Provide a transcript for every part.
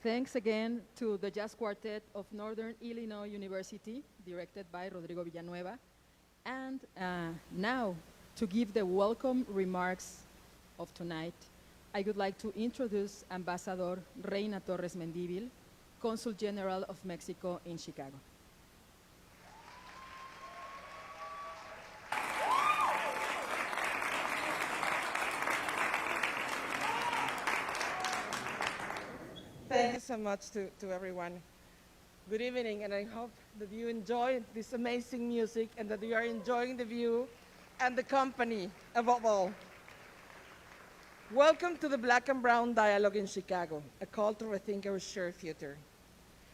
Thanks again to the Jazz Quartet of Northern Illinois University, directed by Rodrigo Villanueva. And now, to give the welcome remarks of tonight, I would like to introduce Ambassador Reyna Torres Mendivil, Consul General of Mexico in Chicago. Thank you so much to everyone. Good evening, and I hope that you enjoy this amazing music and that you are enjoying the view and the company above all. Welcome to the Black and Brown Dialogue in Chicago, a call to rethink our shared future.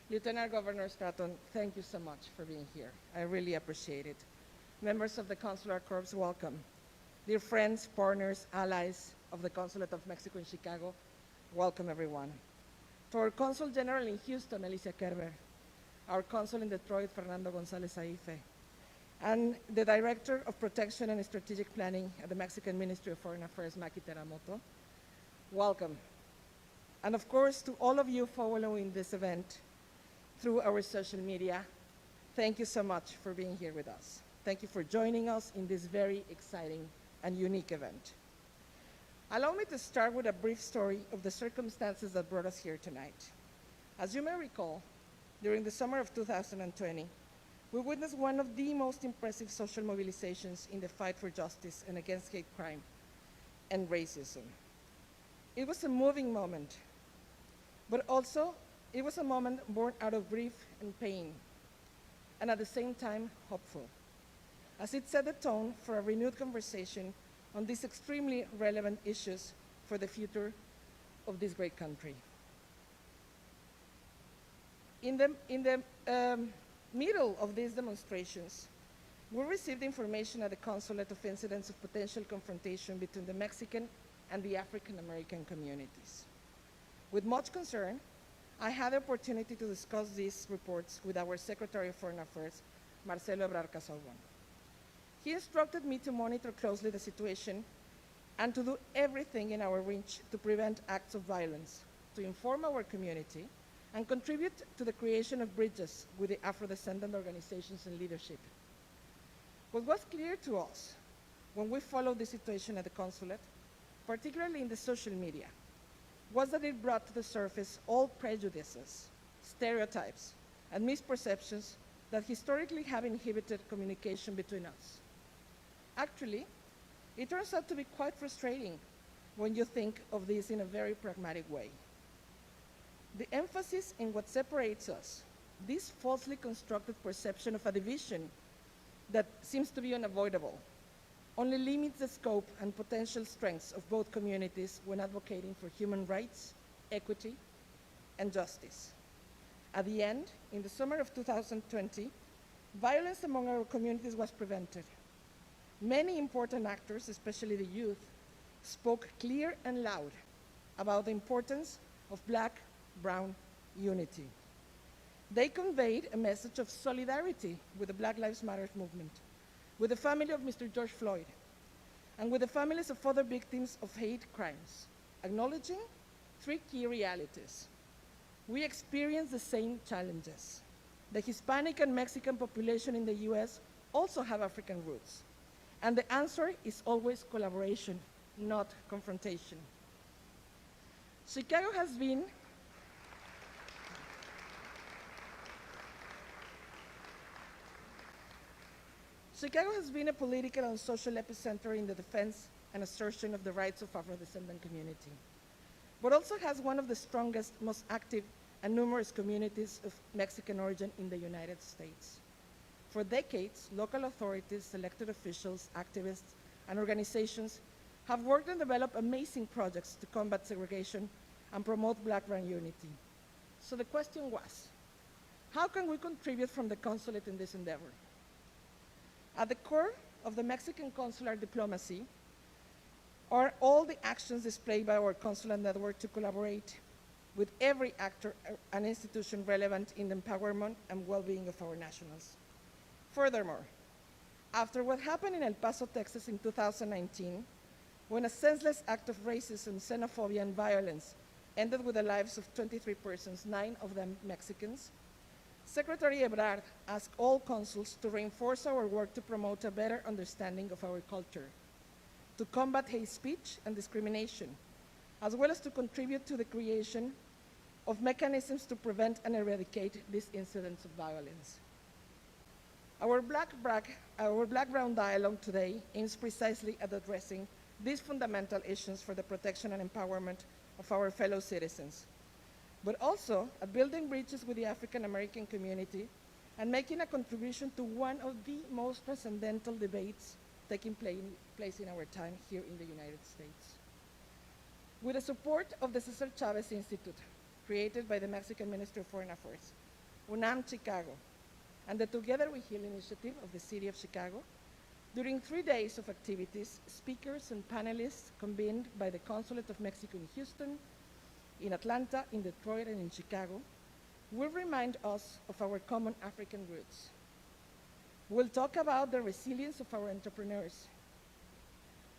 Lieutenant Governor Stratton, thank you so much for being here. I really appreciate it. Members of the Consular Corps, welcome. Dear friends, partners, allies of the Consulate of Mexico in Chicago, welcome everyone. To our Consul General in Houston, Alicia Kerber, our Consul in Detroit, Fernando González Aife, and the Director of Protection and Strategic Planning at the Mexican Ministry of Foreign Affairs, Maki Teramoto, welcome. And of course, to all of you following this event through our social media, thank you so much for being here with us. Thank you for joining us in this very exciting and unique event. Allow me to start with a brief story of the circumstances that brought us here tonight. As you may recall, during the summer of 2020, we witnessed one of the most impressive social mobilizations in the fight for justice and against hate crime and racism. It was a moving moment, but also it was a moment born out of grief and pain, and at the same time, hopeful, as it set the tone for a renewed conversation on these extremely relevant issues for the future of this great country. In the middle of these demonstrations, we received information at the consulate of incidents of potential confrontation between the Mexican and the African American communities. With much concern, I had the opportunity to discuss these reports with our Secretary of Foreign Affairs, Marcelo Ebrard Casaubon. He instructed me to monitor closely the situation and to do everything in our reach to prevent acts of violence, to inform our community, and contribute to the creation of bridges with the Afro-descendant organizations and leadership. What was clear to us when we followed the situation at the consulate, particularly in the social media, was that it brought to the surface all prejudices, stereotypes, and misperceptions that historically have inhibited communication between us. Actually, it turns out to be quite frustrating when you think of this in a very pragmatic way. The emphasis in what separates us, this falsely constructed perception of a division that seems to be unavoidable, only limits the scope and potential strengths of both communities when advocating for human rights, equity, and justice. At the end, in the summer of 2020, violence among our communities was prevented. Many important actors, especially the youth, spoke clear and loud about the importance of Black-Brown unity. They conveyed a message of solidarity with the Black Lives Matter movement, with the family of Mr. George Floyd, and with the families of other victims of hate crimes, acknowledging three key realities. We experience the same challenges. The Hispanic and Mexican population in the US also have African roots. And the answer is always collaboration, not confrontation. Chicago has been a political and social epicenter in the defense and assertion of the rights of Afro-descendant community, but also has one of the strongest, most active, and numerous communities of Mexican origin in the United States. For decades, local authorities, elected officials, activists, and organizations have worked and developed amazing projects to combat segregation and promote Black-Brown unity. So the question was, how can we contribute from the consulate in this endeavor? At the core of the Mexican consular diplomacy are all the actions displayed by our consular network to collaborate with every actor and institution relevant in the empowerment and well-being of our nationals. Furthermore, after what happened in El Paso, Texas in 2019, when a senseless act of racism, xenophobia, and violence ended with the lives of 23 persons, 9 of them Mexicans, Secretary Ebrard asked all consuls to reinforce our work to promote a better understanding of our culture, to combat hate speech and discrimination, as well as to contribute to the creation of mechanisms to prevent and eradicate these incidents of violence. Our Black-Brown dialogue today aims precisely at addressing these fundamental issues for the protection and empowerment of our fellow citizens, but also at building bridges with the African American community and making a contribution to one of the most transcendental debates taking place in our time here in the United States. With the support of the Cesar Chavez Institute, created by the Mexican Ministry of Foreign Affairs, UNAM Chicago, and the Together We Heal initiative of the City of Chicago, during 3 days of activities, speakers and panelists convened by the Consulate of Mexico in Houston, in Atlanta, in Detroit, and in Chicago, will remind us of our common African roots. We'll talk about the resilience of our entrepreneurs,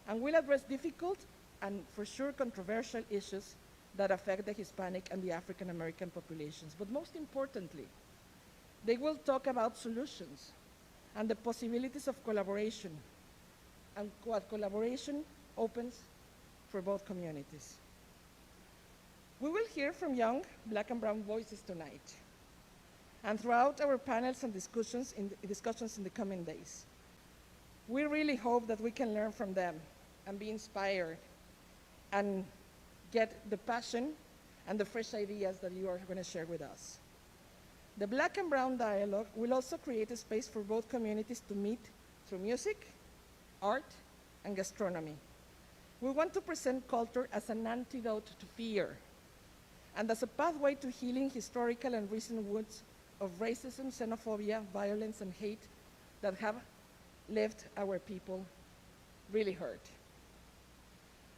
and we'll address difficult and for sure controversial issues that affect the Hispanic and the African American populations. But most importantly, they will talk about solutions and the possibilities of collaboration and what collaboration opens for both communities. We will hear from young Black and brown voices tonight and throughout our panels and discussions in the coming days. We really hope that we can learn from them and be inspired and get the passion and the fresh ideas that you are going to share with us. The Black and Brown Dialogue will also create a space for both communities to meet through music, art, and gastronomy. We want to present culture as an antidote to fear and as a pathway to healing historical and recent wounds of racism, xenophobia, violence, and hate that have left our people really hurt.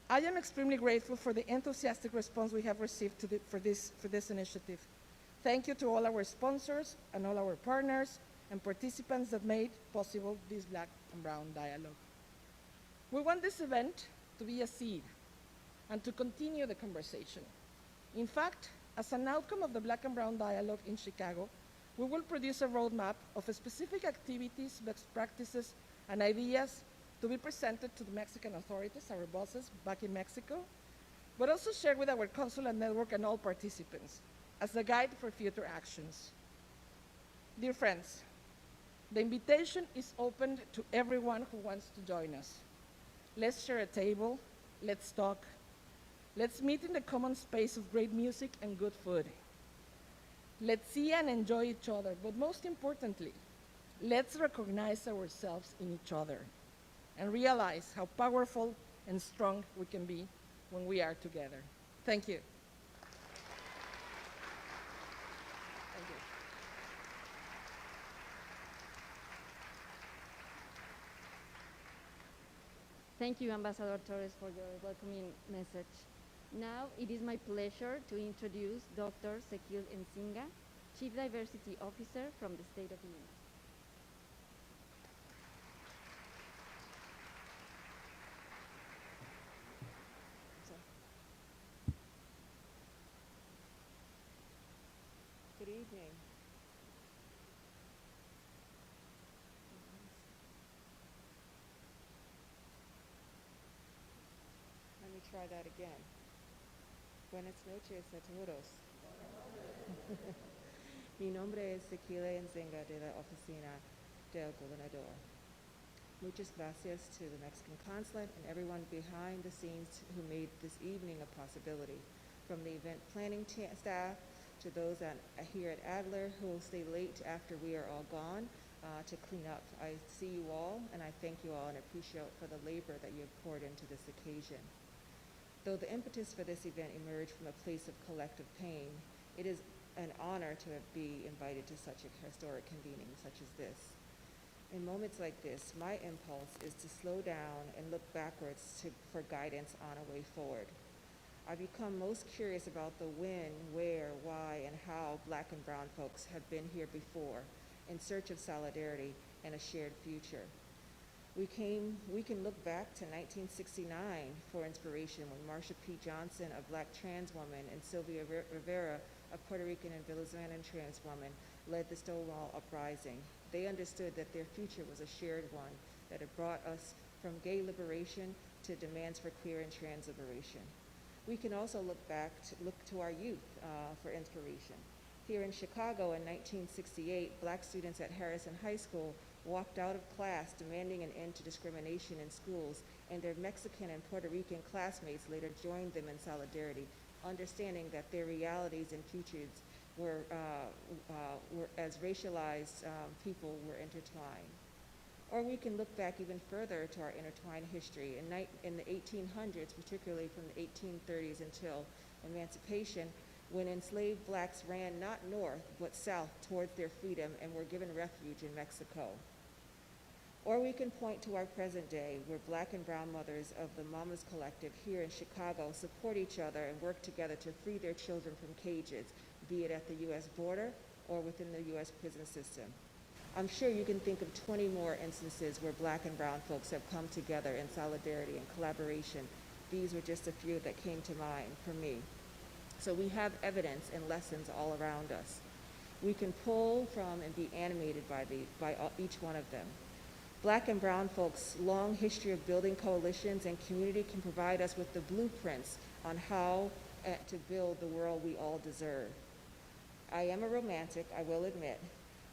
I am extremely grateful for the enthusiastic response we have received for this initiative. Thank you to all our sponsors and all our partners and participants that made possible this Black and Brown Dialogue. We want this event to be a seed and to continue the conversation. In fact, as an outcome of the Black and Brown Dialogue in Chicago, we will produce a roadmap of specific activities, best practices, and ideas to be presented to the Mexican authorities, our bosses back in Mexico, but also shared with our consular network and all participants as a guide for future actions. Dear friends, the invitation is open to everyone who wants to join us. Let's share a table, let's talk, let's meet in the common space of great music and good food. Let's see and enjoy each other, but most importantly, let's recognize ourselves in each other and realize how powerful and strong we can be when we are together. Thank you. Thank you. Thank you, Ambassador Torres, for your welcoming message. Now, it is my pleasure to introduce Dr. Sekile Nzinga, Chief Diversity Officer from the State of Union. Good evening. Let me try that again. Buenas noches a todos. Mi nombre es Sekile Nzinga de la Oficina del Gobernador. Muchas gracias to the Mexican Consulate and everyone behind the scenes who made this evening a possibility, from the event planning staff to those here at Adler who will stay late after we are all gone to clean up. I see you all, and I thank you all and appreciate for the labor that you have poured into this occasion. Though the impetus for this event emerged from a place of collective pain, it is an honor to be invited to such a historic convening such as this. In moments like this, my impulse is to slow down and look backwards for guidance on a way forward. I've become most curious about the when, where, why, and how Black and brown folks have been here before in search of solidarity and a shared future. We can look back to 1969 for inspiration when Marsha P. Johnson, a Black trans woman, and Sylvia Rivera, a Puerto Rican and Venezuelan trans woman, led the Stonewall Uprising. They understood that their future was a shared one, that it brought us from gay liberation to demands for queer and trans liberation. We can also look to our youth for inspiration. Here in Chicago in 1968, black students at Harrison High School walked out of class demanding an end to discrimination in schools, and their Mexican and Puerto Rican classmates later joined them in solidarity, understanding that their realities and futures were as racialized people were intertwined. Or we can look back even further to our intertwined history. In the 1800s, particularly from the 1830s until emancipation, when enslaved blacks ran not north but south towards their freedom and were given refuge in Mexico. Or we can point to our present day, where black and brown mothers of the Mamas Collective here in Chicago support each other and work together to free their children from cages, be it at the U.S. border or within the U.S. prison system. I'm sure you can think of 20 more instances where black and brown folks have come together in solidarity and collaboration. These were just a few that came to mind for me. So we have evidence and lessons all around us. We can pull from and be animated by each one of them. Black and brown folks' long history of building coalitions and community can provide us with the blueprints on how to build the world we all deserve. I am a romantic, I will admit,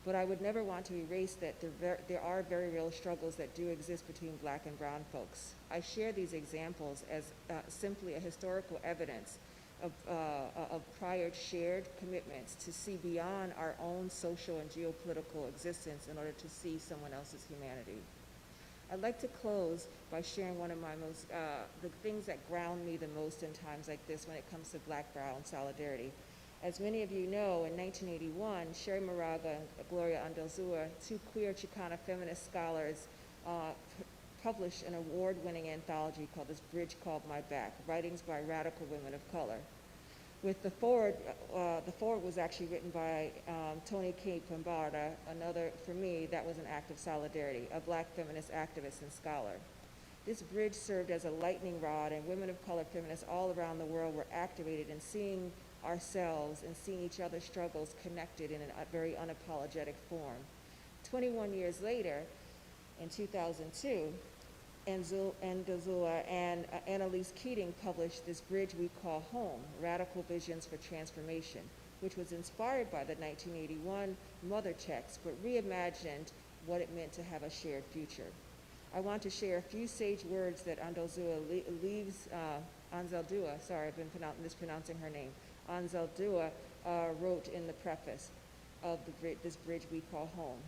but I would never want to erase that there are very real struggles that do exist between black and brown folks. I share these examples as simply a historical evidence of prior shared commitments to see beyond our own social and geopolitical existence in order to see someone else's humanity. I'd like to close by sharing one of my the things that ground me the most in times like this when it comes to black-brown solidarity. As many of you know, in 1981, Sherry Moraga and Gloria Andelzua, two queer Chicana feminist scholars, published an award-winning anthology called This Bridge Called My Back, Writings by Radical Women of Color. With the forward was actually written by Toni K. Pambarda, another, for me, that was an act of solidarity, a black feminist activist and scholar. This bridge served as a lightning rod, and women of color feminists all around the world were activated in seeing ourselves and seeing each other's struggles connected in a very unapologetic form. 21 years later, in 2002, Andelzua and Annalise Keating published This Bridge We Call Home, Radical Visions for Transformation, which was inspired by the 1981 Mother text, but reimagined what it meant to have a shared future. I want to share a few sage words that Anzaldúa, sorry, I've been mispronouncing her name, Anzaldúa wrote in the preface of This Bridge We Call Home.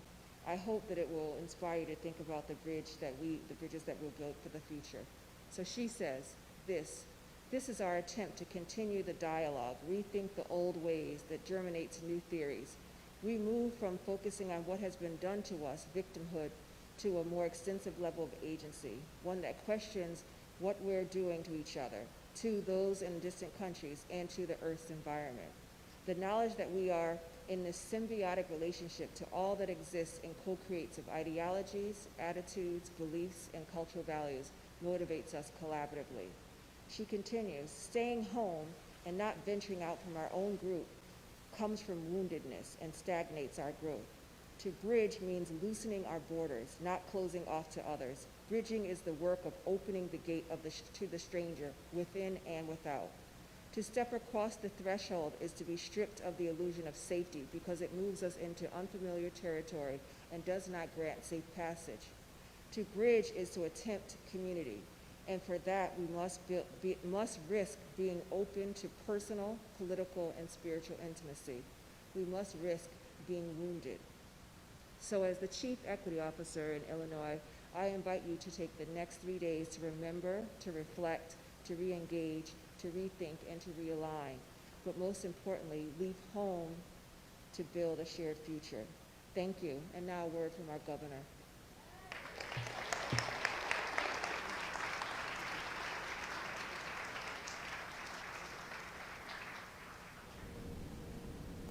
I hope that it will inspire you to think about the bridges that we'll build for the future. So she says, this is our attempt to continue the dialogue, rethink the old ways that germinates new theories. We move from focusing on what has been done to us, victimhood, to a more extensive level of agency, one that questions what we're doing to each other, to those in distant countries, and to the Earth's environment. The knowledge that we are in this symbiotic relationship to all that exists and co-creates of ideologies, attitudes, beliefs, and cultural values motivates us collaboratively. She continues, staying home and not venturing out from our own group comes from woundedness and stagnates our growth. To bridge means loosening our borders, not closing off to others. Bridging is the work of opening the gate to the stranger, within and without. To step across the threshold is to be stripped of the illusion of safety because it moves us into unfamiliar territory and does not grant safe passage. To bridge is to attempt community, and for that we must risk being open to personal, political, and spiritual intimacy. We must risk being wounded. So as the Chief Equity Officer in Illinois, I invite you to take the next 3 days to remember, to reflect, to re-engage, to rethink, and to realign. But most importantly, leave home to build a shared future. Thank you. And now a word from our governor.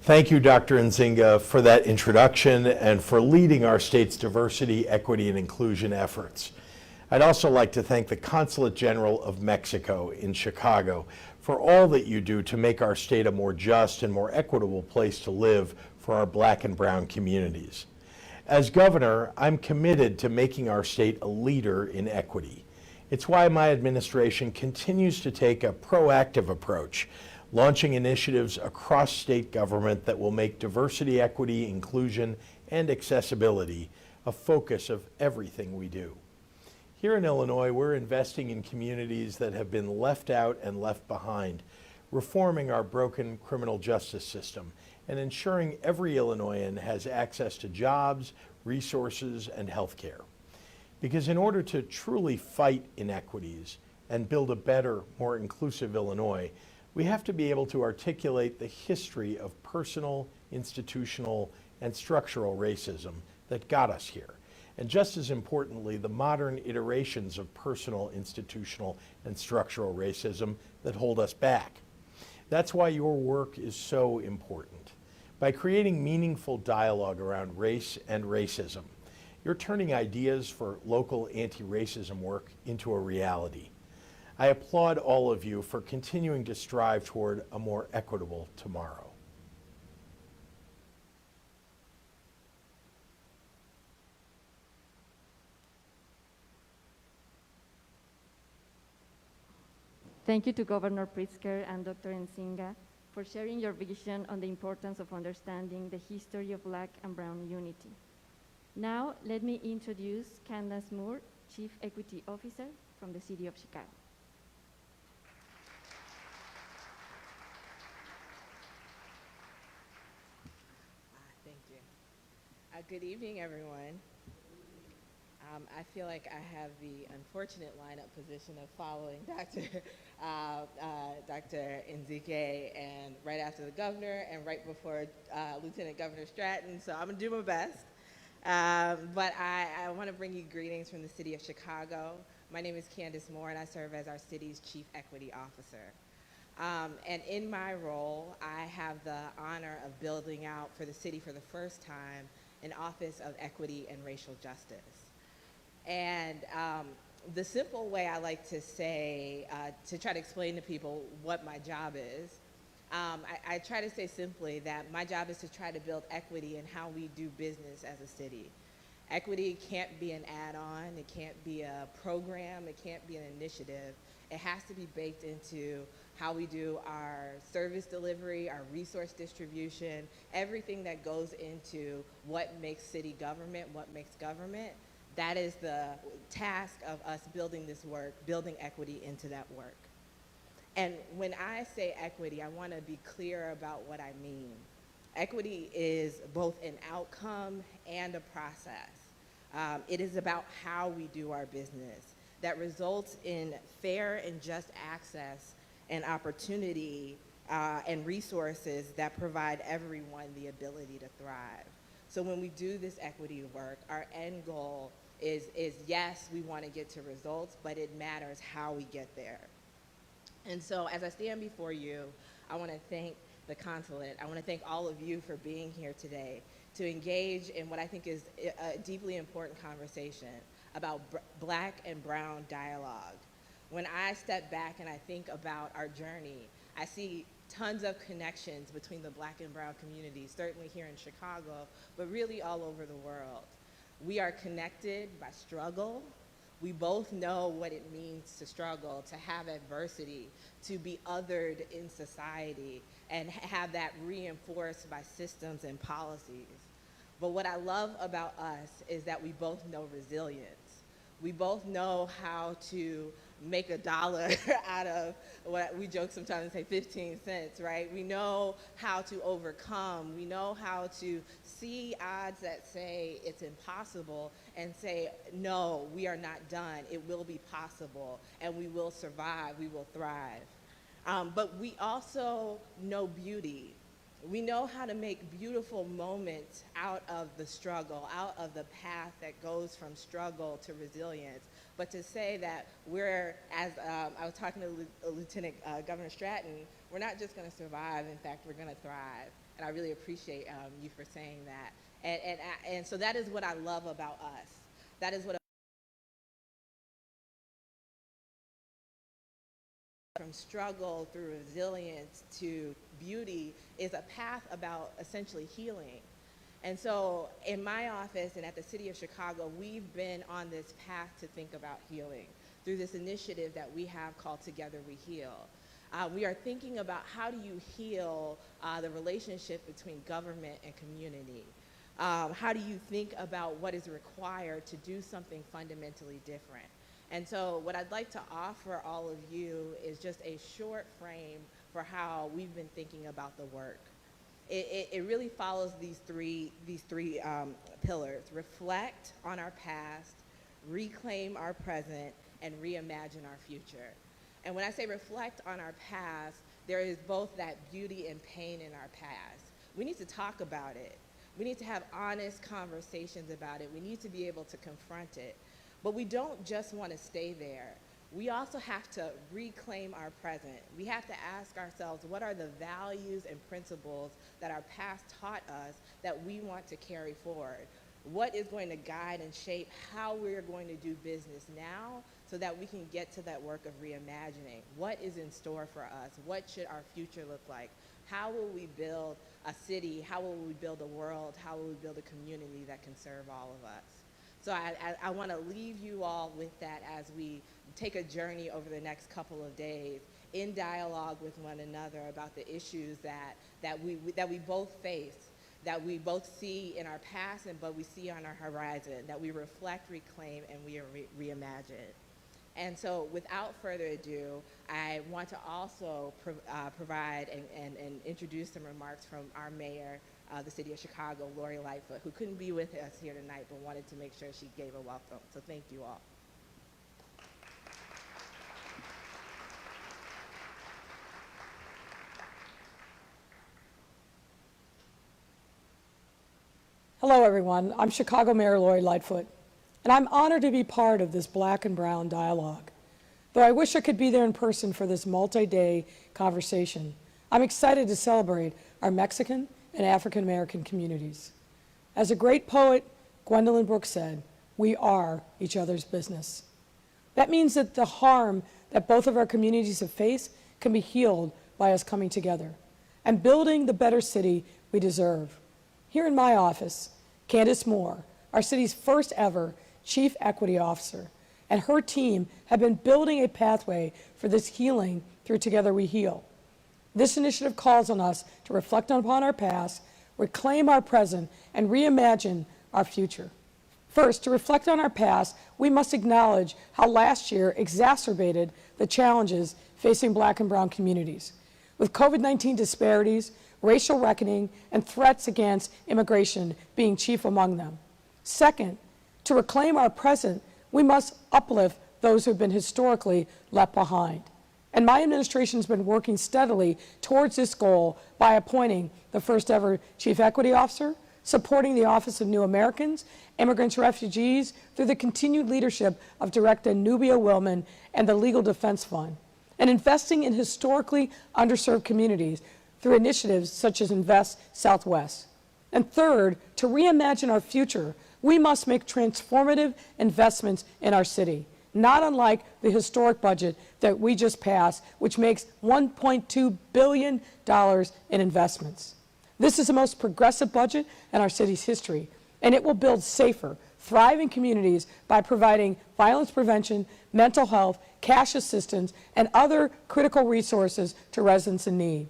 Thank you, Dr. Nzinga, for that introduction and for leading our state's diversity, equity, and inclusion efforts. I'd also like to thank the Consulate General of Mexico in Chicago for all that you do to make our state a more just and more equitable place to live for our Black and brown communities. As governor, I'm committed to making our state a leader in equity. It's why my administration continues to take a proactive approach, launching initiatives across state government that will make diversity, equity, inclusion, and accessibility a focus of everything we do. Here in Illinois, we're investing in communities that have been left out and left behind, reforming our broken criminal justice system, and ensuring every Illinoisan has access to jobs, resources, and health care. Because in order to truly fight inequities and build a better, more inclusive Illinois, we have to be able to articulate the history of personal, institutional, and structural racism that got us here. And just as importantly, the modern iterations of personal, institutional, and structural racism that hold us back. That's why your work is so important. By creating meaningful dialogue around race and racism, you're turning ideas for local anti-racism work into a reality. I applaud all of you for continuing to strive toward a more equitable tomorrow. Thank you to Governor Pritzker and Dr. Nzinga for sharing your vision on the importance of understanding the history of Black and Brown unity. Now, let me introduce Candace Moore, Chief Equity Officer from the City of Chicago. Thank you. Good evening, everyone. I feel like I have the unfortunate lineup position of following Dr. Nzinga, and right after the governor and right before Lieutenant Governor Stratton, so I'm gonna do my best. But I wanna bring you greetings from the city of Chicago. My name is Candace Moore, and I serve as our city's Chief Equity Officer. And in my role, I have the honor of building out for the city for the first time an Office of Equity and Racial Justice. And the simple way I like to say, to try to explain to people what my job is, I try to say simply that my job is to try to build equity in how we do business as a city. Equity can't be an add-on, it can't be a program, it can't be an initiative. It has to be baked into how we do our service delivery, our resource distribution, everything that goes into what makes city government, what makes government. That is the task of us building this work, building equity into that work. And when I say equity, I want to be clear about what I mean. Equity is both an outcome and a process. It is about how we do our business that results in fair and just access and opportunity and resources that provide everyone the ability to thrive. So when we do this equity work, our end goal is yes, we want to get to results, but it matters how we get there. And so as I stand before you, I want to thank the consulate. I want to thank all of you for being here today to engage in what I think is a deeply important conversation about Black and Brown dialogue. When I step back and I think about our journey, I see tons of connections between the Black and Brown communities, certainly here in Chicago, but really all over the world. We are connected by struggle. We both know what it means to struggle, to have adversity, to be othered in society, and have that reinforced by systems and policies. But what I love about us is that we both know resilience. We both know how to make $1 out of what we joke sometimes and say 15 cents, right? We know how to overcome. We know how to see odds that say it's impossible and say, no, we are not done. It will be possible, and we will survive. We will thrive. But we also know beauty. We know how to make beautiful moments out of the struggle, out of the path that goes from struggle to resilience. But to say that we're, as I was talking to Lieutenant Governor Stratton, we're not just going to survive. In fact, we're going to thrive. And I really appreciate you for saying that. And so that is what I love about us. That is what from struggle through resilience to beauty is a path about essentially healing. And so in my office and at the City of Chicago, we've been on this path to think about healing, through this initiative that we have called Together We Heal. We are thinking about how do you heal the relationship between government and community? How do you think about what is required to do something fundamentally different? And so what I'd like to offer all of you is just a short frame for how we've been thinking about the work. It really follows these three pillars: reflect on our past, reclaim our present, and reimagine our future. And when I say reflect on our past, there is both that beauty and pain in our past. We need to talk about it. We need to have honest conversations about it. We need to be able to confront it. But we don't just want to stay there. We also have to reclaim our present. We have to ask ourselves, what are the values and principles that our past taught us that we want to carry forward? What is going to guide and shape how we're going to do business now so that we can get to that work of reimagining? What is in store for us? What should our future look like? How will we build a city? How will we build a world? How will we build a community that can serve all of us? So I want to leave you all with that as we take a journey over the next couple of days in dialogue with one another about the issues that we both face, that we both see in our past but we see on our horizon, that we reflect, reclaim, and we reimagine. And so without further ado, I want to also provide and introduce some remarks from our mayor, the city of Chicago, Lori Lightfoot, who couldn't be with us here tonight but wanted to make sure she gave a welcome. So thank you all. Hello, everyone. I'm Chicago Mayor Lori Lightfoot, and I'm honored to be part of this Black and Brown dialogue. Though I wish I could be there in person for this multi-day conversation, I'm excited to celebrate our Mexican and African American communities. As a great poet, Gwendolyn Brooks, said, "We are each other's business." That means that the harm that both of our communities have faced can be healed by us coming together and building the better city we deserve. Here in my office, Candace Moore, our city's first ever Chief Equity Officer, and her team have been building a pathway for this healing through Together We Heal. This initiative calls on us to reflect upon our past, reclaim our present, and reimagine our future. First, to reflect on our past, we must acknowledge how last year exacerbated the challenges facing Black and Brown communities, with COVID-19 disparities, racial reckoning, and threats against immigration being chief among them. Second, to reclaim our present, we must uplift those who have been historically left behind. And my administration has been working steadily towards this goal by appointing the first ever Chief Equity Officer, supporting the Office of New Americans, Immigrants, Refugees, through the continued leadership of Director Nubia Willman and the Legal Defense Fund, and investing in historically underserved communities through initiatives such as Invest Southwest. And third, to reimagine our future, we must make transformative investments in our city, not unlike the historic budget that we just passed, which makes $1.2 billion in investments. This is the most progressive budget in our city's history, and it will build safer, thriving communities by providing violence prevention, mental health, cash assistance, and other critical resources to residents in need.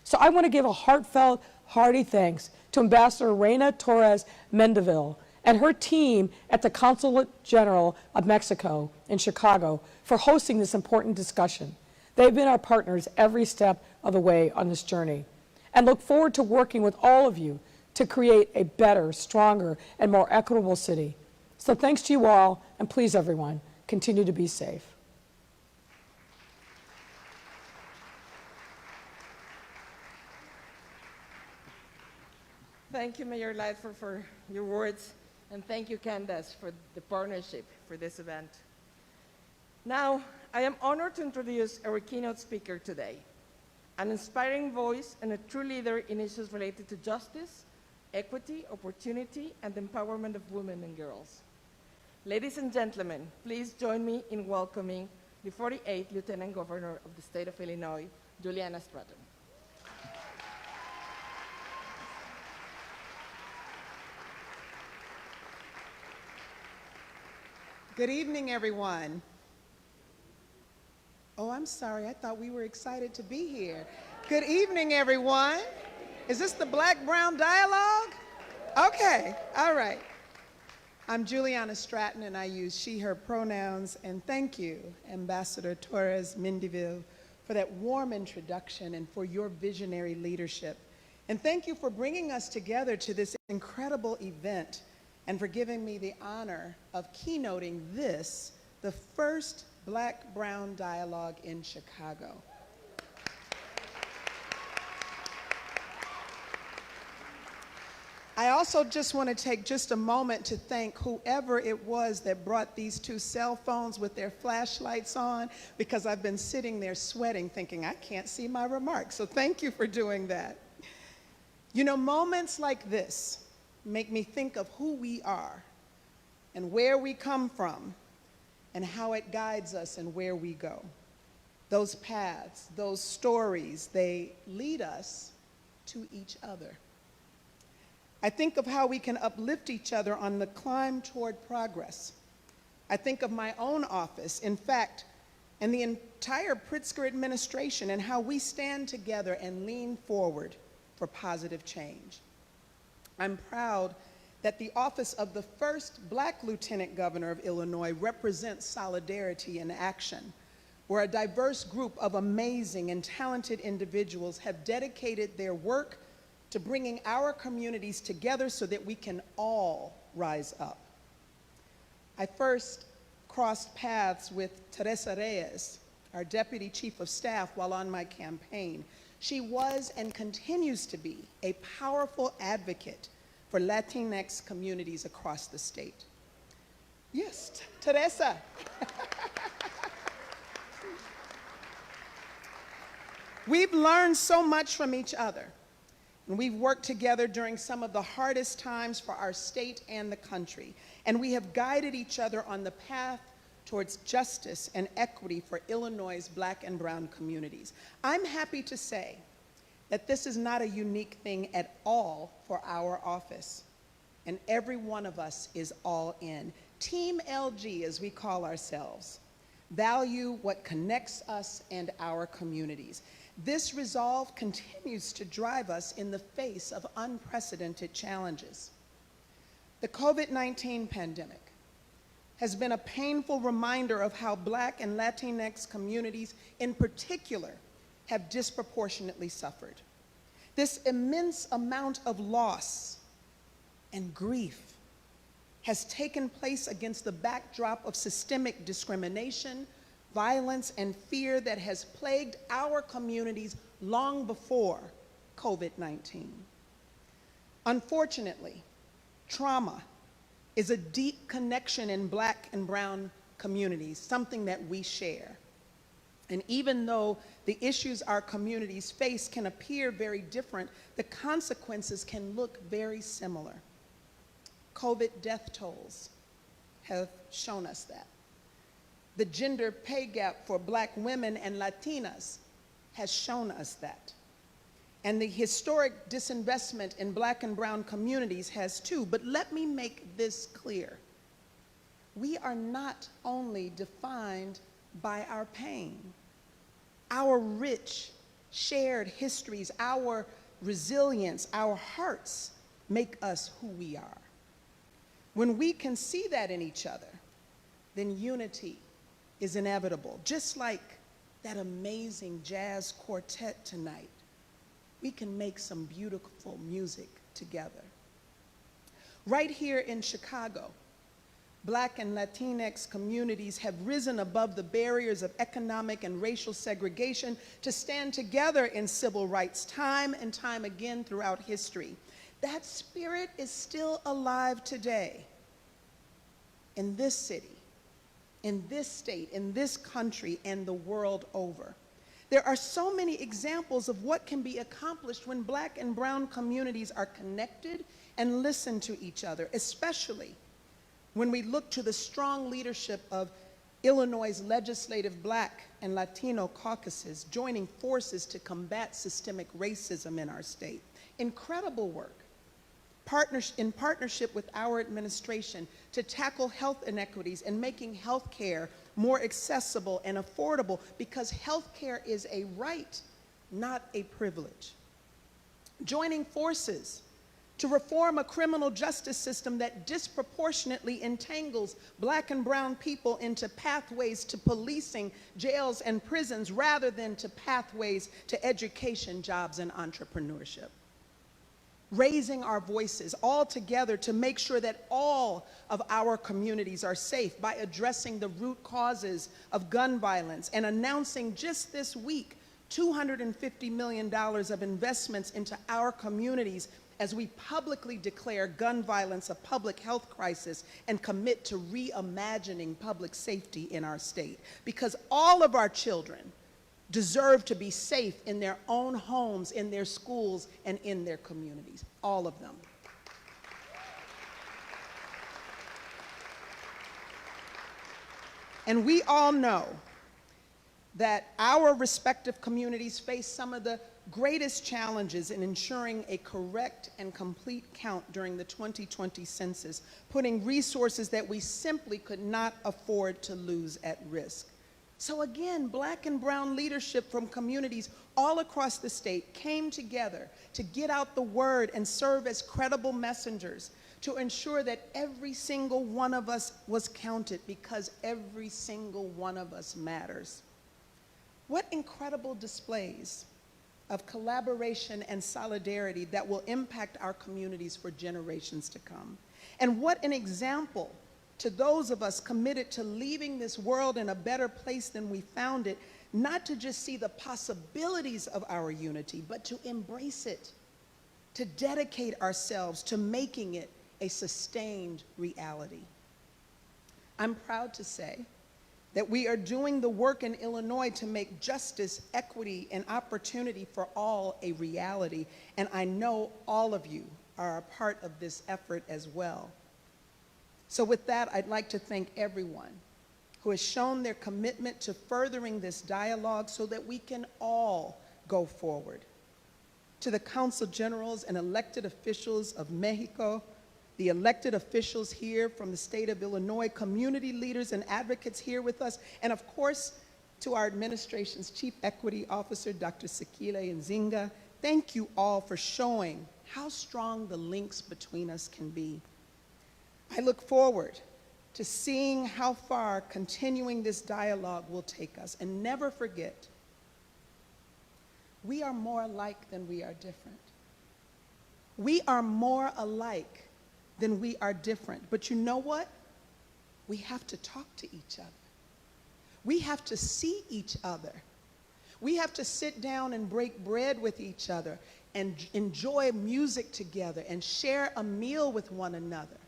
So I want to give a heartfelt, hearty thanks to Ambassador Reyna Torres Mendivil and her team at the Consulate General of Mexico in Chicago for hosting this important discussion. They've been our partners every step of the way on this journey, and look forward to working with all of you to create a better, stronger, and more equitable city. So thanks to you all, and please, everyone, continue to be safe. Thank you, Mayor Lightfoot, for your words, and thank you, Candace, for the partnership for this event. Now, I am honored to introduce our keynote speaker today, an inspiring voice and a true leader in issues related to justice, equity, opportunity, and empowerment of women and girls. Ladies and gentlemen, please join me in welcoming the 48th Lieutenant Governor of the state of Illinois, Juliana Stratton. Good evening, everyone. Oh, I'm sorry. I thought we were excited to be here. Good evening, everyone. Is this the Black-Brown dialogue? Okay, all right. I'm Juliana Stratton, and I use she, her pronouns. And thank you, Ambassador Torres, Mendivil, for that warm introduction and for your visionary leadership. And thank you for bringing us together to this incredible event and for giving me the honor of keynoting this, the first Black-Brown dialogue in Chicago. I also just want to take just a moment to thank whoever it was that brought these two cell phones with their flashlights on, because I've been sitting there sweating thinking I can't see my remarks. So thank you for doing that. You know, moments like this make me think of who we are and where we come from and how it guides us and where we go. Those paths, those stories, they lead us to each other. I think of how we can uplift each other on the climb toward progress. I think of my own office, in fact, and the entire Pritzker administration, and how we stand together and lean forward for positive change. I'm proud that the office of the first Black Lieutenant Governor of Illinois represents solidarity in action, where a diverse group of amazing and talented individuals have dedicated their work to bringing our communities together so that we can all rise up. I first crossed paths with Teresa Reyes, our Deputy Chief of Staff, while on my campaign. She was and continues to be a powerful advocate for Latinx communities across the state. Yes, Teresa. We've learned so much from each other, and we've worked together during some of the hardest times for our state and the country, and we have guided each other on the path towards justice and equity for Illinois' Black and brown communities. I'm happy to say that this is not a unique thing at all for our office, and every one of us is all in. Team LG, as we call ourselves, value what connects us and our communities. This resolve continues to drive us in the face of unprecedented challenges. The COVID-19 pandemic has been a painful reminder of how Black and Latinx communities in particular have disproportionately suffered. This immense amount of loss and grief has taken place against the backdrop of systemic discrimination, violence, and fear that has plagued our communities long before COVID-19. Unfortunately, trauma is a deep connection in Black and brown communities, something that we share. And even though the issues our communities face can appear very different, the consequences can look very similar. COVID death tolls have shown us that. The gender pay gap for Black women and Latinas has shown us that. And the historic disinvestment in Black and brown communities has too. But let me make this clear. We are not only defined by our pain. Our rich, shared histories, our resilience, our hearts make us who we are. When we can see that in each other, then unity is inevitable. Just like that amazing jazz quartet tonight, we can make some beautiful music together. Right here in Chicago, Black and Latinx communities have risen above the barriers of economic and racial segregation to stand together in civil rights time and time again throughout history. That spirit is still alive today in this city, in this state, in this country, and the world over. There are so many examples of what can be accomplished when Black and brown communities are connected and listen to each other, especially when we look to the strong leadership of Illinois' legislative Black and Latino caucuses joining forces to combat systemic racism in our state. Incredible work. in partnership with our administration to tackle health inequities and making health care more accessible and affordable, because health care is a right, not a privilege. Joining forces to reform a criminal justice system that disproportionately entangles Black and brown people into pathways to policing, jails, and prisons rather than to pathways to education, jobs, and entrepreneurship. Raising our voices all together to make sure that all of our communities are safe by addressing the root causes of gun violence, and announcing just this week $250 million of investments into our communities as we publicly declare gun violence a public health crisis and commit to reimagining public safety in our state. Because all of our children deserve to be safe in their own homes, in their schools, and in their communities, all of them. And we all know that our respective communities face some of the greatest challenges in ensuring a correct and complete count during the 2020 census, putting resources that we simply could not afford to lose at risk. So again, Black and brown leadership from communities all across the state came together to get out the word and serve as credible messengers to ensure that every single one of us was counted, because every single one of us matters. What incredible displays of collaboration and solidarity that will impact our communities for generations to come. And what an example to those of us committed to leaving this world in a better place than we found it, not to just see the possibilities of our unity, but to embrace it, to dedicate ourselves to making it a sustained reality. I'm proud to say that we are doing the work in Illinois to make justice, equity, and opportunity for all a reality, and I know all of you are a part of this effort as well. So with that, I'd like to thank everyone who has shown their commitment to furthering this dialogue so that we can all go forward. To the Consul Generals and elected officials of Mexico, the elected officials here from the state of Illinois, community leaders and advocates here with us, and of course, to our administration's Chief Equity Officer, Dr. Sekile Nzinga, thank you all for showing how strong the links between us can be. I look forward to seeing how far continuing this dialogue will take us. And never forget, we are more alike than we are different. We are more alike than we are different. But you know what? We have to talk to each other. We have to see each other. We have to sit down and break bread with each other and enjoy music together and share a meal with one another.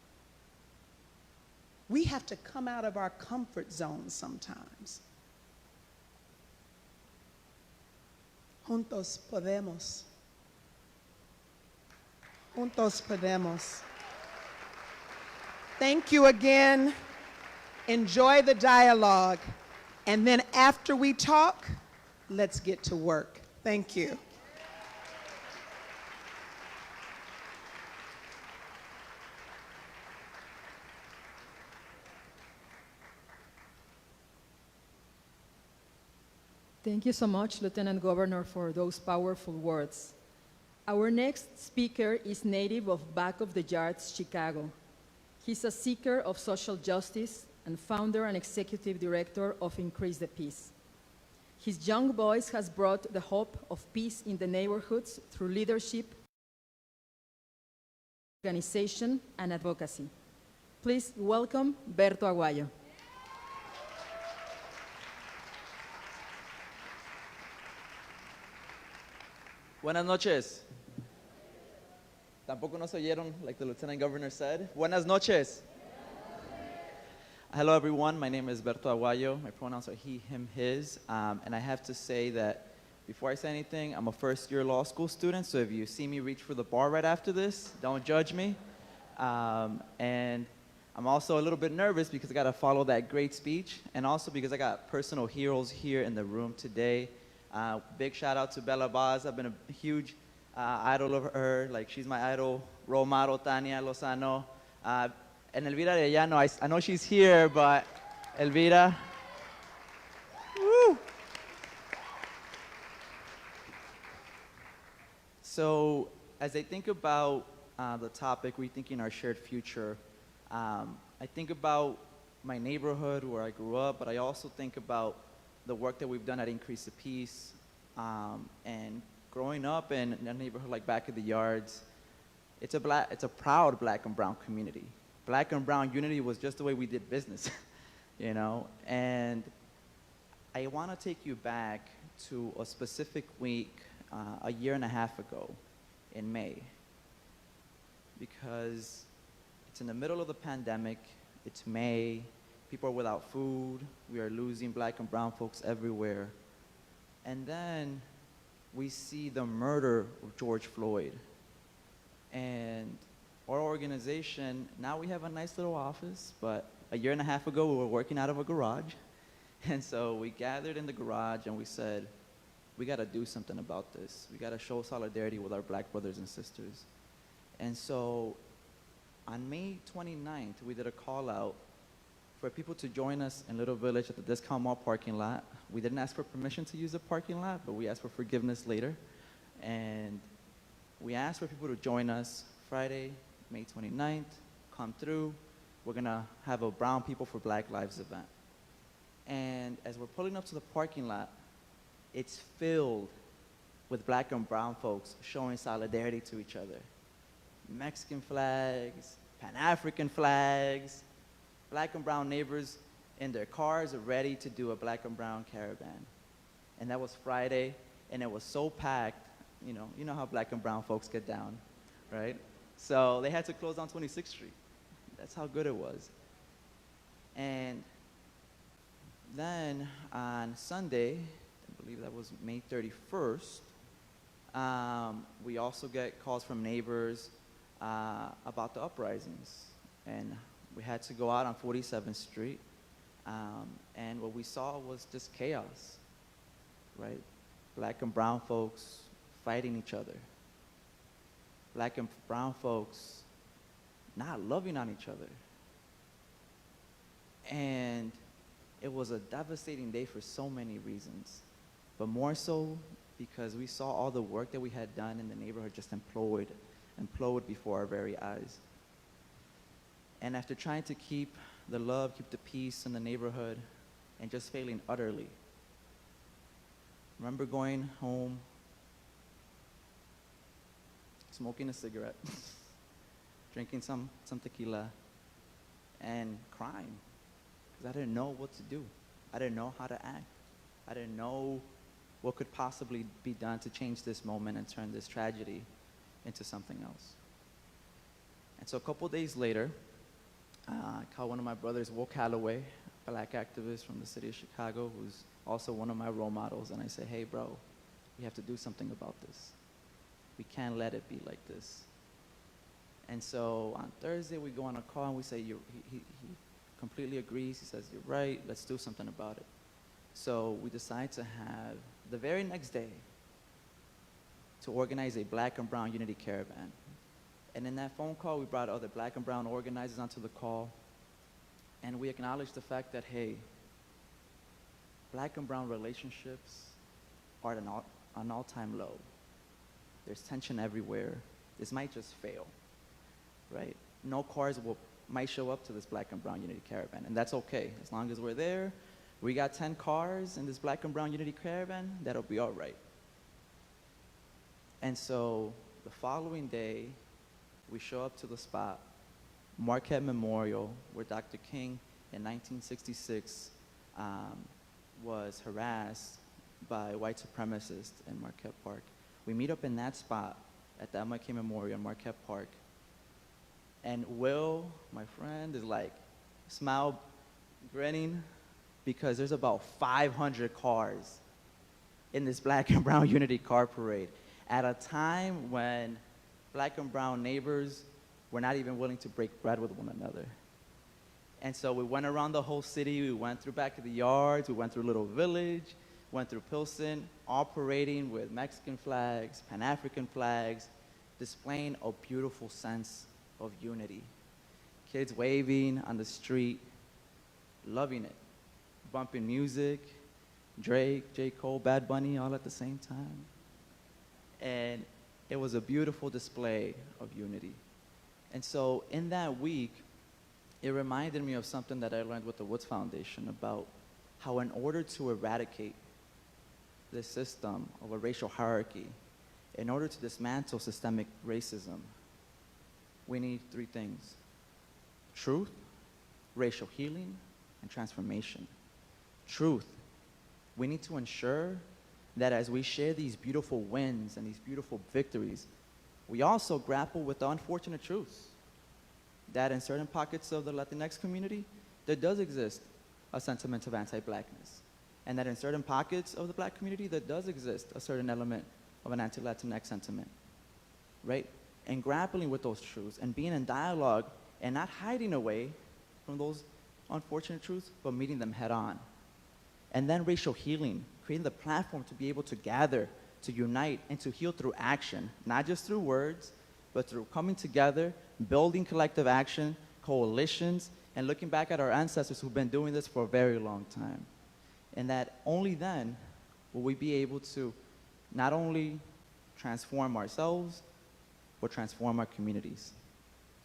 We have to come out of our comfort zone sometimes. Juntos podemos. Juntos podemos. Thank you again. Enjoy the dialogue. And then after we talk, let's get to work. Thank you. Thank you so much, Lieutenant Governor, for those powerful words. Our next speaker is native of Back of the Yards, Chicago. He's a seeker of social justice and founder and executive director of Increase the Peace. His young voice has brought the hope of peace in the neighborhoods through leadership, organization, and advocacy. Please welcome Berto Aguayo. Buenas noches. Tampoco nos oyeron, like the Lieutenant Governor said. Buenas noches. Hello, everyone. My name is Berto Aguayo. My pronouns are he, him, his. And I have to say that before I say anything, I'm a first-year law school student, so if you see me reach for the bar right after this, don't judge me. And I'm also a little bit nervous because I got to follow that great speech, and also because I got personal heroes here in the room today. Big shout out to Bella Vaz. I've been a huge idol of her. Like, she's my idol, role model, Tania Lozano. And Elvira Arellano, I know she's here, but Elvira. Woo! So as I think about the topic, rethinking our shared future, I think about my neighborhood where I grew up, but I also think about the work that we've done at Increase the Peace, and growing up in a neighborhood like Back of the Yards. It's a proud black and brown community. Black and brown unity was just the way we did business, you know? And I want to take you back to a specific week a year and a half ago in May, because it's in the middle of the pandemic, it's May, people are without food, we are losing black and brown folks everywhere. And then we see the murder of George Floyd. And our organization, now we have a nice little office, but a year and a half ago we were working out of a garage. And so we gathered in the garage and we said, we gotta do something about this. We gotta show solidarity with our black brothers and sisters. And so on May 29th, we did a call out for people to join us in Little Village at the Discount Mall parking lot. We didn't ask for permission to use the parking lot, but we asked for forgiveness later. And we asked for people to join us Friday, May 29th, come through. We're gonna have a Brown People for Black Lives event. And as we're pulling up to the parking lot, it's filled with black and brown folks showing solidarity to each other. Mexican flags, Pan-African flags, black and brown neighbors in their cars are ready to do a black and brown caravan. And that was Friday, and it was so packed, you know how black and brown folks get down, right? So they had to close down 26th Street. That's how good it was. And then on Sunday, I believe that was May 31st, we also get calls from neighbors about the uprisings. And we had to go out on 47th Street, and what we saw was just chaos, right? Black and brown folks fighting each other. Black and brown folks not loving on each other. And it was a devastating day for so many reasons, but more so because we saw all the work that we had done in the neighborhood just implode before our very eyes. And after trying to keep the love, keep the peace in the neighborhood, and just failing utterly, I remember going home, smoking a cigarette, drinking some tequila, and crying, because I didn't know what to do. I didn't know how to act. I didn't know what could possibly be done to change this moment and turn this tragedy into something else. And so a couple days later, I called one of my brothers, Will Calloway, a black activist from the city of Chicago, who's also one of my role models, and I said, hey bro, we have to do something about this. We can't let it be like this. And so on Thursday, we go on a call and we say, he completely agrees. He says, you're right, let's do something about it. So we decide to have, the very next day, to organize a black and brown unity caravan. And in that phone call, we brought other black and brown organizers onto the call, and we acknowledged the fact that, hey, black and brown relationships are at an all-time low. There's tension everywhere. This might just fail, right? No cars might show up to this black and brown unity caravan, and that's okay. As long as we're there, we got 10 cars in this black and brown unity caravan, that'll be all right. And so the following day, we show up to the spot, Marquette Memorial, where Dr. King in 1966 was harassed by white supremacists in Marquette Park. We meet up in that spot at the MLK Memorial in Marquette Park. And Will, my friend, is like, smile, grinning, because there's about 500 cars in this black and brown unity car parade at a time when black and brown neighbors were not even willing to break bread with one another. And so we went around the whole city. We went through Back of the Yards. We went through Little Village. went through Pilsen, all parading with Mexican flags, Pan-African flags, displaying a beautiful sense of unity. Kids waving on the street, loving it, bumping music, Drake, J. Cole, Bad Bunny, all at the same time. And it was a beautiful display of unity. And so in that week, it reminded me of something that I learned with the Woods Foundation about how in order to eradicate this system of a racial hierarchy, in order to dismantle systemic racism, we need three things: truth, racial healing, and transformation. Truth, we need to ensure that as we share these beautiful wins and these beautiful victories, we also grapple with the unfortunate truths that in certain pockets of the Latinx community, there does exist a sentiment of anti-Blackness. And that in certain pockets of the Black community, there does exist a certain element of an anti-Latinx sentiment, right? And grappling with those truths and being in dialogue and not hiding away from those unfortunate truths, but meeting them head on. And then racial healing, creating the platform to be able to gather, to unite, and to heal through action, not just through words, but through coming together, building collective action, coalitions, and looking back at our ancestors who've been doing this for a very long time. And that only then will we be able to not only transform ourselves, but transform our communities.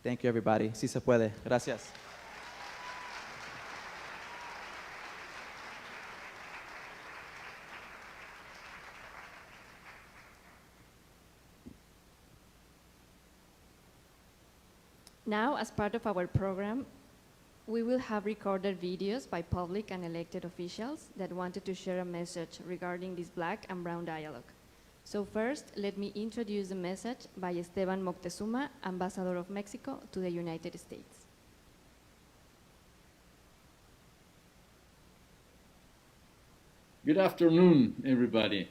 Thank you, everybody. Si se puede. Gracias. Now, as part of our program, we will have recorded videos by public and elected officials that wanted to share a message regarding this Black and Brown dialogue. So first, let me introduce the message by Esteban Moctezuma, Ambassador of Mexico to the United States. Good afternoon, everybody.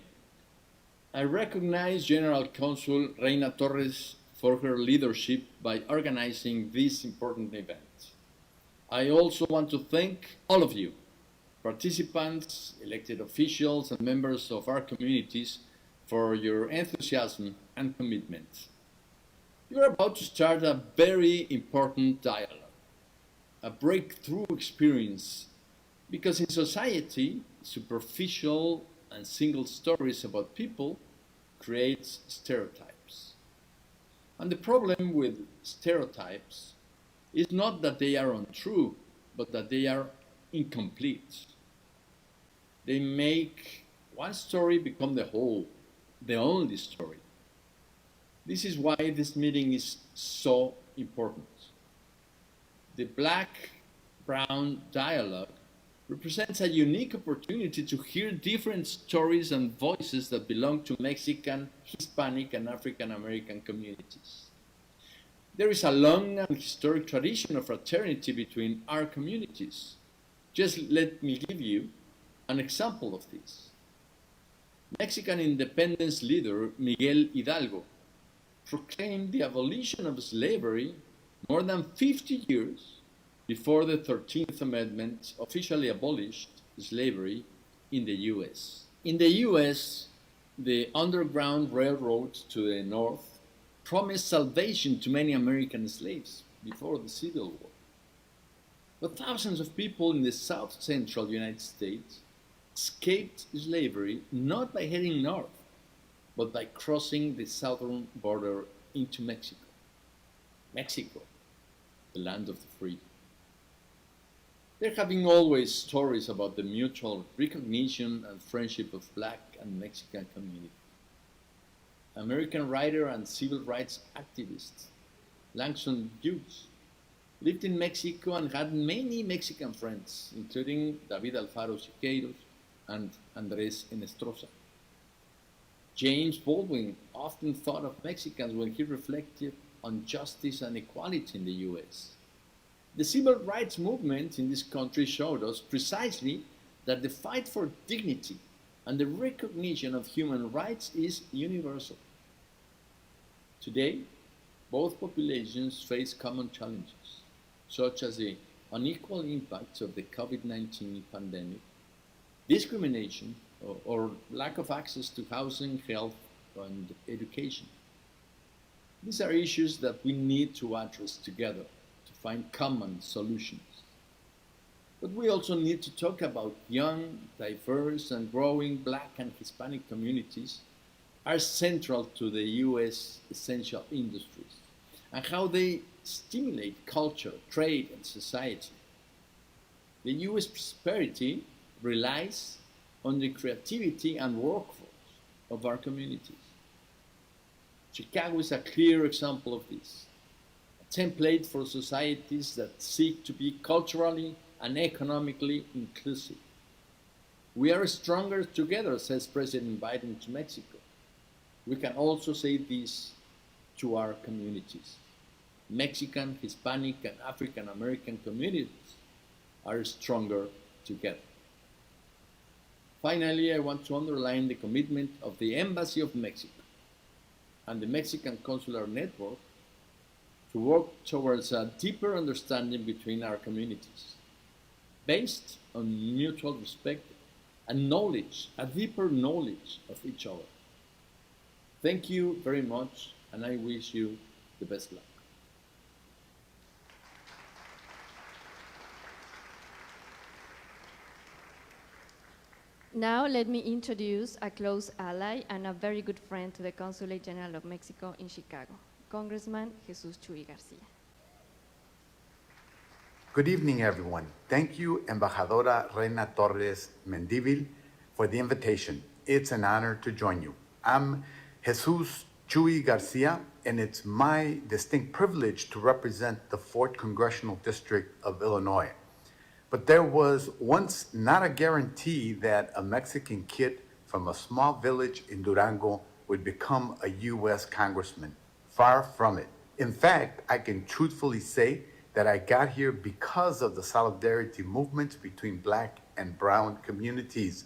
I recognize General Consul Reyna Torres for her leadership by organizing this important event. I also want to thank all of you, participants, elected officials, and members of our communities for your enthusiasm and commitment. You are about to start a very important dialogue, a breakthrough experience, because in society, superficial and single stories about people create stereotypes. And the problem with stereotypes is not that they are untrue, but that they are incomplete. They make one story become the whole, the only story. This is why this meeting is so important. The Black-Brown dialogue represents a unique opportunity to hear different stories and voices that belong to Mexican, Hispanic, and African American communities. There is a long and historic tradition of fraternity between our communities. Just let me give you an example of this. Mexican independence leader Miguel Hidalgo proclaimed the abolition of slavery more than 50 years before the 13th Amendment officially abolished slavery in the U.S. In the U.S., the Underground Railroad to the north promised salvation to many American slaves before the Civil War. But thousands of people in the south-central United States escaped slavery not by heading north, but by crossing the southern border into Mexico. Mexico, the land of the free. There have been always stories about the mutual recognition and friendship of Black and Mexican communities. American writer and civil rights activist Langston Hughes lived in Mexico and had many Mexican friends, including David Alfaro Siqueiros and Andrés Enestrosa. James Baldwin often thought of Mexicans when he reflected on justice and equality in the U.S. The civil rights movement in this country showed us precisely that the fight for dignity and the recognition of human rights is universal. Today, both populations face common challenges, such as the unequal impacts of the COVID-19 pandemic, discrimination, or lack of access to housing, health, and education. These are issues that we need to address together to find common solutions. But we also need to talk about young, diverse, and growing Black and Hispanic communities are central to the U.S. essential industries and how they stimulate culture, trade, and society. The U.S. prosperity relies on the creativity and workforce of our communities. Chicago is a clear example of this, a template for societies that seek to be culturally and economically inclusive. We are stronger together, says President Biden to Mexico. We can also say this to our communities. Mexican, Hispanic, and African American communities are stronger together. Finally, I want to underline the commitment of the Embassy of Mexico and the Mexican Consular Network to work towards a deeper understanding between our communities, based on mutual respect and knowledge, a deeper knowledge of each other. Thank you very much, and I wish you the best luck. Now let me introduce a close ally and a very good friend to the Consulate General of Mexico in Chicago, Congressman Jesus Chuy Garcia. Good evening, everyone. Thank you, Embajadora Reyna Torres Mendivil, for the invitation. It's an honor to join you. I'm Jesus Chuy Garcia, and it's my distinct privilege to represent the 4th Congressional District of Illinois. But there was once not a guarantee that a Mexican kid from a small village in Durango would become a U.S. congressman. Far from it. In fact, I can truthfully say that I got here because of the solidarity movements between Black and brown communities.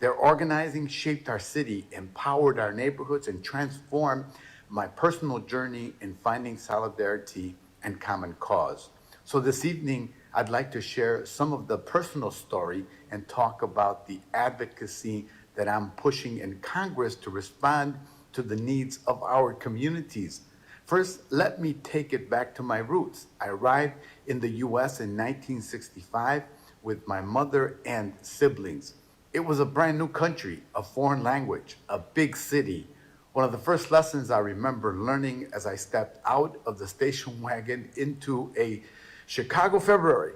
Their organizing shaped our city, empowered our neighborhoods, and transformed my personal journey in finding solidarity and common cause. So this evening, I'd like to share some of the personal story and talk about the advocacy that I'm pushing in Congress to respond to the needs of our communities. First, let me take it back to my roots. I arrived in the U.S. in 1965 with my mother and siblings. It was a brand new country, a foreign language, a big city. One of the first lessons I remember learning as I stepped out of the station wagon into a Chicago February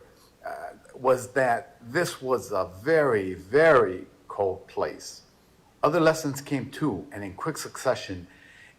was that this was a very, very cold place. Other lessons came too, and in quick succession,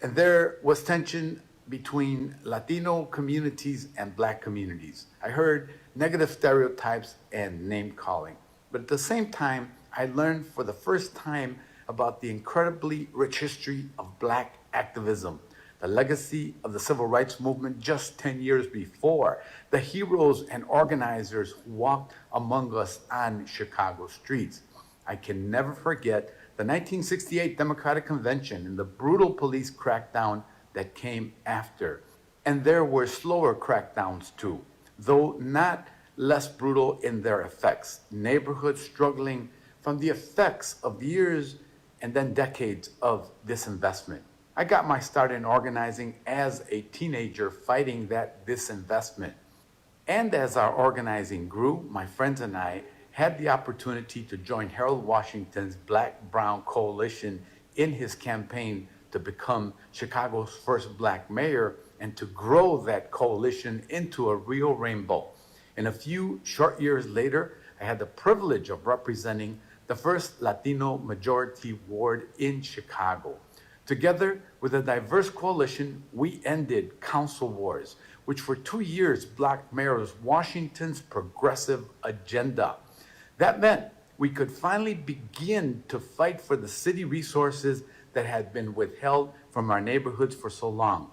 and there was tension between Latino communities and Black communities. I heard negative stereotypes and name calling, but at the same time, I learned for the first time about the incredibly rich history of Black activism, the legacy of the civil rights movement just 10 years before, the heroes and organizers who walked among us on Chicago streets. I can never forget the 1968 Democratic Convention and the brutal police crackdown that came after. And there were slower crackdowns too, though not less brutal in their effects. Neighborhoods struggling from the effects of years and then decades of disinvestment. I got my start in organizing as a teenager fighting that disinvestment. And as our organizing grew, my friends and I had the opportunity to join Harold Washington's Black-Brown Coalition in his campaign to become Chicago's first Black mayor and to grow that coalition into a real rainbow. And a few short years later, I had the privilege of representing the first Latino majority ward in Chicago. Together with a diverse coalition, we ended council wars, which for 2 years blocked Mayor Washington's progressive agenda. That meant we could finally begin to fight for the city resources that had been withheld from our neighborhoods for so long.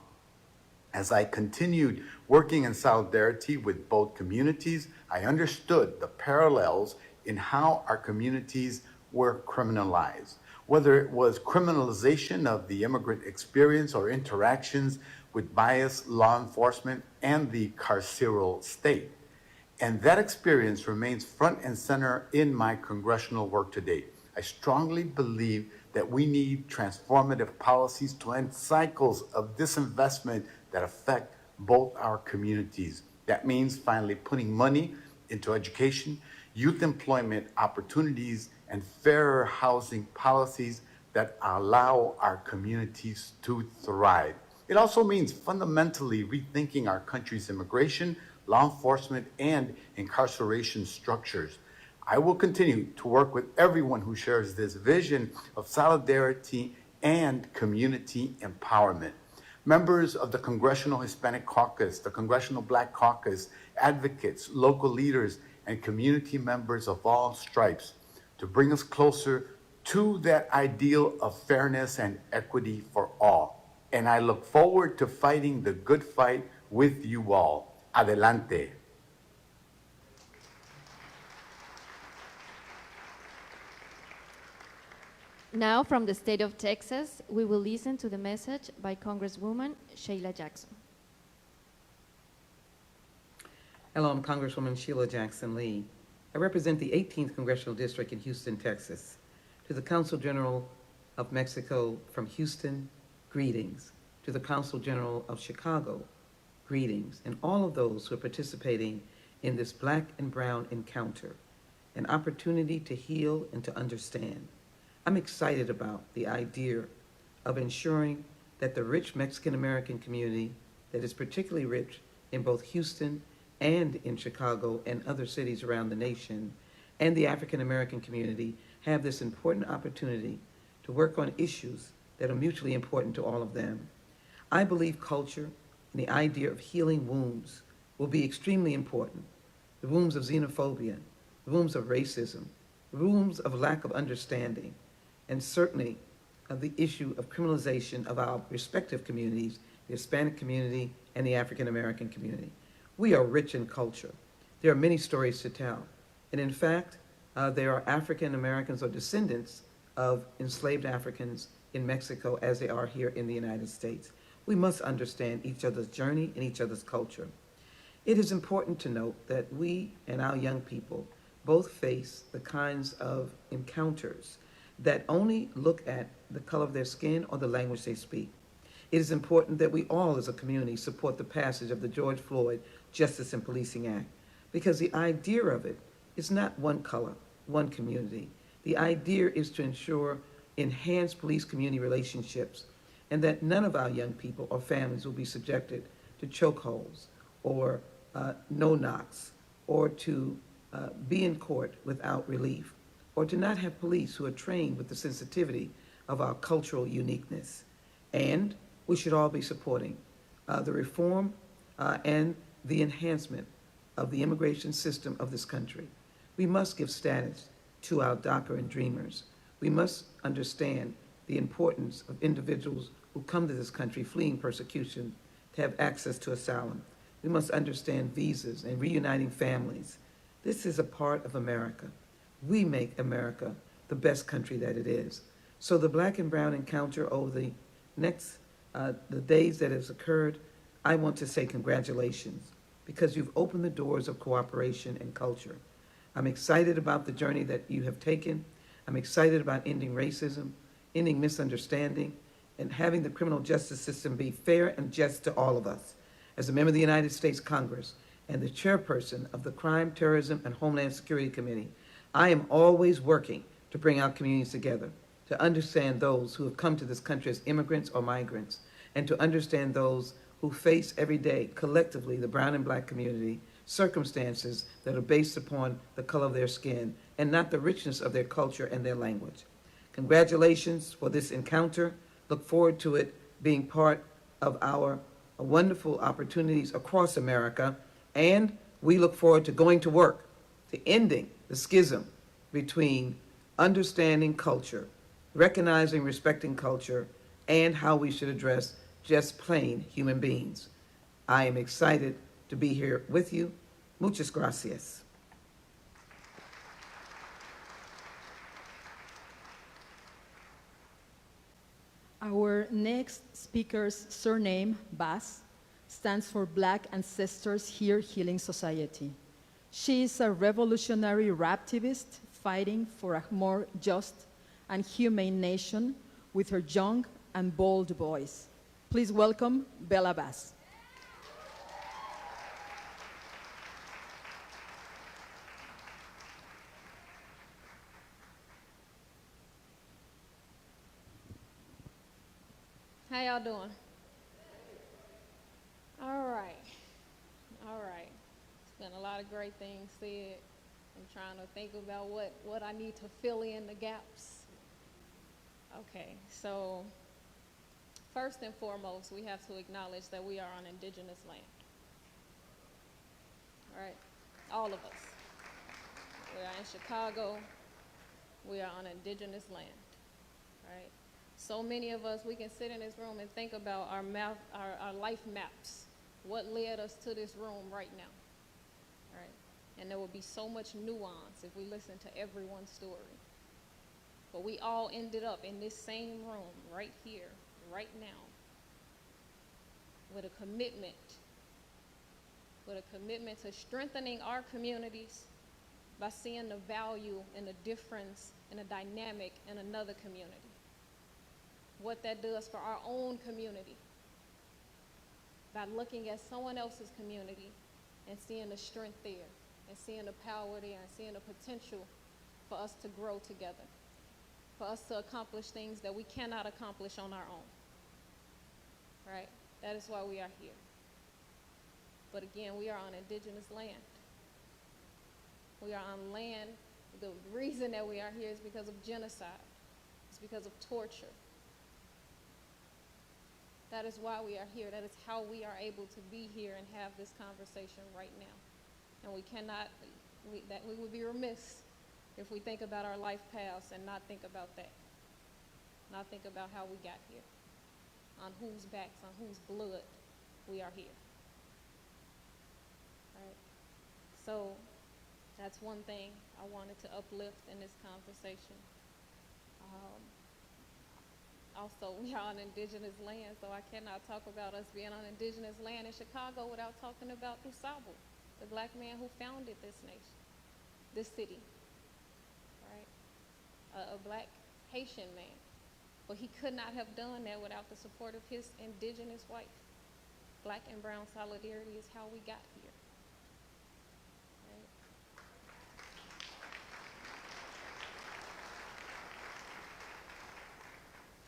As I continued working in solidarity with both communities, I understood the parallels in how our communities were criminalized, whether it was criminalization of the immigrant experience or interactions with biased law enforcement and the carceral state. And that experience remains front and center in my congressional work today. I strongly believe that we need transformative policies to end cycles of disinvestment that affect both our communities. That means finally putting money into education, youth employment opportunities, and fairer housing policies that allow our communities to thrive. It also means fundamentally rethinking our country's immigration, law enforcement, and incarceration structures. I will continue to work with everyone who shares this vision of solidarity and community empowerment. Members of the Congressional Hispanic Caucus, the Congressional Black Caucus, advocates, local leaders, and community members of all stripes to bring us closer to that ideal of fairness and equity for all. And I look forward to fighting the good fight with you all. Adelante. Now, from the state of Texas, we will listen to the message by Congresswoman Sheila Jackson. Hello, I'm Congresswoman Sheila Jackson Lee. I represent the 18th Congressional District in Houston, Texas. To the Consul General of Mexico from Houston, greetings. To the Consul General of Chicago, greetings. And all of those who are participating in this Black and Brown encounter, an opportunity to heal and to understand. I'm excited about the idea of ensuring that the rich Mexican-American community that is particularly rich in both Houston and in Chicago and other cities around the nation, and the African-American community have this important opportunity to work on issues that are mutually important to all of them. I believe culture and the idea of healing wounds will be extremely important. The wounds of xenophobia, the wounds of racism, the wounds of lack of understanding, and certainly of the issue of criminalization of our respective communities, the Hispanic community and the African American community. We are rich in culture. There are many stories to tell. And in fact, there are African Americans or descendants of enslaved Africans in Mexico as they are here in the United States. We must understand each other's journey and each other's culture. It is important to note that we and our young people both face the kinds of encounters that only look at the color of their skin or the language they speak. It is important that we all as a community support the passage of the George Floyd Justice and Policing Act, because the idea of it is not one color, one community. The idea is to ensure enhanced police-community relationships and that none of our young people or families will be subjected to chokeholds or no-knocks or to be in court without relief, or to not have police who are trained with the sensitivity of our cultural uniqueness. And we should all be supporting the reform and the enhancement of the immigration system of this country. We must give status to our DACA and Dreamers. We must understand the importance of individuals who come to this country fleeing persecution to have access to asylum. We must understand visas and reuniting families. This is a part of America. We make America the best country that it is. So the Black and Brown encounter over the next, the days that has occurred, I want to say congratulations, because you've opened the doors of cooperation and culture. I'm excited about the journey that you have taken. I'm excited about ending racism, ending misunderstanding, and having the criminal justice system be fair and just to all of us. As a member of the United States Congress and the chairperson of the Crime, Terrorism, and Homeland Security Committee, I am always working to bring our communities together, to understand those who have come to this country as immigrants or migrants, and to understand those who face every day, collectively, the brown and Black community, circumstances that are based upon the color of their skin and not the richness of their culture and their language. Congratulations for this encounter. Look forward to it being part of our wonderful opportunities across America, and we look forward to going to work, to ending the schism between understanding culture, recognizing, respecting culture, and how we should address just plain human beings. I am excited to be here with you. Muchas gracias. Our next speaker's surname, Bass, stands for Black Ancestors Here Healing Society. She is a revolutionary raptivist, fighting for a more just and humane nation with her young and bold voice. Please welcome Bella Bass. How y'all doing? All right. All right. It's been a lot of great things said. I'm trying to think about what I need to fill in the gaps. Okay, so first and foremost, we have to acknowledge that we are on indigenous land. All right? All of us. We are in Chicago. We are on indigenous land. Right? So many of us, we can sit in this room and think about our life maps. What led us to this room right now? Right? And there will be so much nuance if we listen to everyone's story. But we all ended up in this same room right here, right now, with a commitment to strengthening our communities by seeing the value and the difference and the dynamic in another community. What that does for our own community by looking at someone else's community and seeing the strength there and seeing the power there and seeing the potential for us to grow together, for us to accomplish things that we cannot accomplish on our own. Right? That is why we are here. But again, we are on indigenous land. We are on land. The reason that we are here is because of genocide. It's because of torture. That is why we are here. That is how we are able to be here and have this conversation right now. And we cannot, we would be remiss if we think about our life paths and not think about that. Not think about how we got here. On whose backs, on whose blood we are here. Right? So that's one thing I wanted to uplift in this conversation. Also, we are on indigenous land, so I cannot talk about us being on indigenous land in Chicago without talking about Dusable, the black man who founded this nation, this city, right? A black Haitian man. But he could not have done that without the support of his indigenous wife. Black and brown solidarity is how we got here. Right?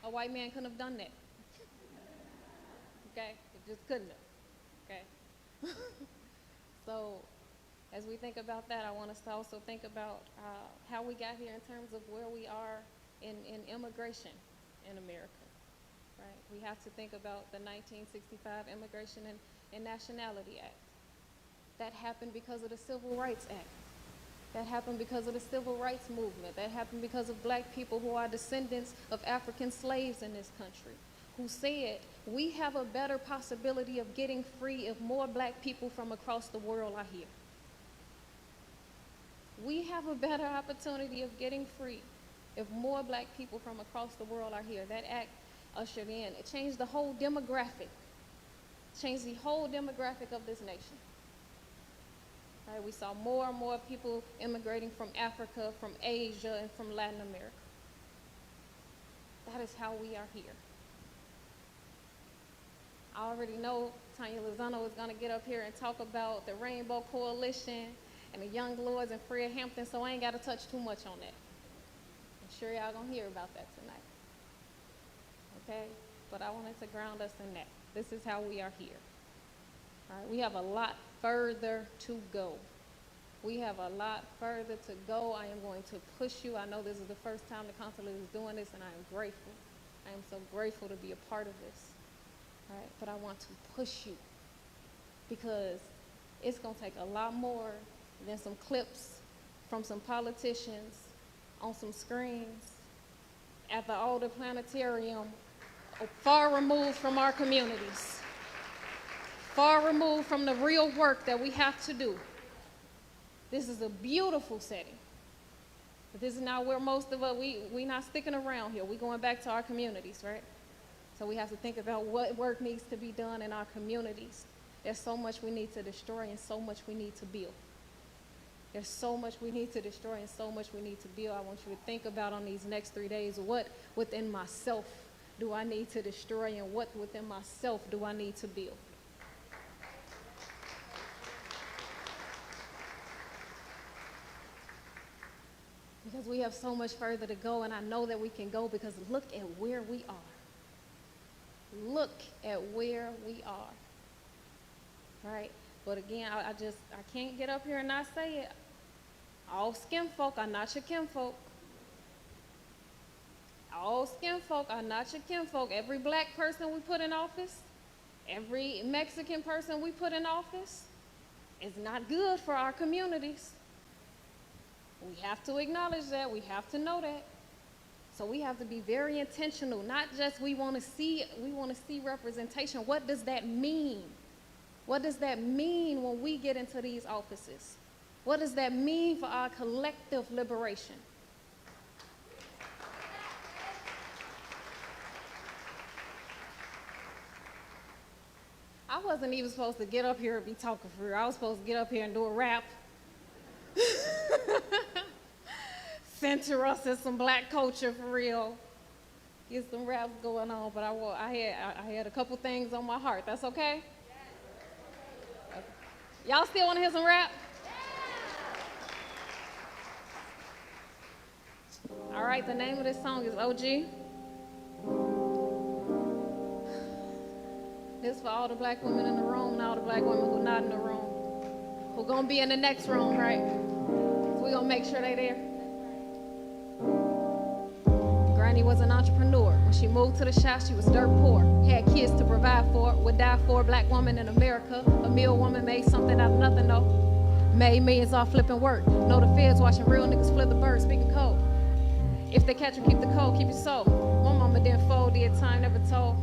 A white man couldn't have done that. Okay? It just couldn't have. Okay? So, as we think about that, I want us to also think about how we got here in terms of where we are in immigration in America, right? We have to think about the 1965 Immigration and Nationality Act. That happened because of the Civil Rights Act. That happened because of the Civil Rights Movement. That happened because of black people who are descendants of African slaves in this country, who said, we have a better possibility of getting free if more black people from across the world are here. We have a better opportunity of getting free if more black people from across the world are here. That act ushered in, it changed the whole demographic, changed the whole demographic of this nation. Right, we saw more and more people immigrating from Africa, from Asia, and from Latin America. That is how we are here. I already know Tanya Lozano is going to get up here and talk about the Rainbow Coalition and the Young Lords and Fred Hampton, so I ain't got to touch too much on that. I'm sure y'all gonna hear about that tonight. Okay? But I wanted to ground us in that. This is how we are here. All right? We have a lot further to go. We have a lot further to go. I am going to push you. I know this is the first time the consulate is doing this, and I am grateful. I am so grateful to be a part of this. All right? But I want to push you because it's gonna take a lot more than some clips from some politicians on some screens at the older planetarium, far removed from our communities, far removed from the real work that we have to do. This is a beautiful setting, but this is not where most of us, we not sticking around here. We're going back to our communities, right? So we have to think about what work needs to be done in our communities. There's so much we need to destroy and so much we need to build. There's so much we need to destroy and so much we need to build. I want you to think about on these next 3 days, what within myself do I need to destroy and what within myself do I need to build? Because we have so much further to go, and I know that we can go because look at where we are. Look at where we are, right? But again, I can't get up here and not say it. All skin folk are not your kinfolk. All skin folk are not your kinfolk. Every black person we put in office, every Mexican person we put in office is not good for our communities. We have to acknowledge that. We have to know that. So we have to be very intentional, not just we want to see representation. What does that mean? What does that mean when we get into these offices? What does that mean for our collective liberation? I wasn't even supposed to get up here and be talking for real. I was supposed to get up here and do a rap. Center us in some black culture for real. Get some raps going on, but I had a couple things on my heart. That's okay? Y'all still want to hear some rap? All right, the name of this song is OG. This is for all the black women in the room and all the black women who are not in the room, who gonna be in the next room, right? So we gonna make sure they there. Granny was an entrepreneur. When she moved to the South, she was dirt poor. Had kids to provide for, would die for. Black woman in America. A meal woman made something out of nothing, though. Made millions off flipping work. Know the feds watching real niggas flip the bird, speaking code. If they catch you, keep the code, keep your soul. My mama didn't fold, did time, never told.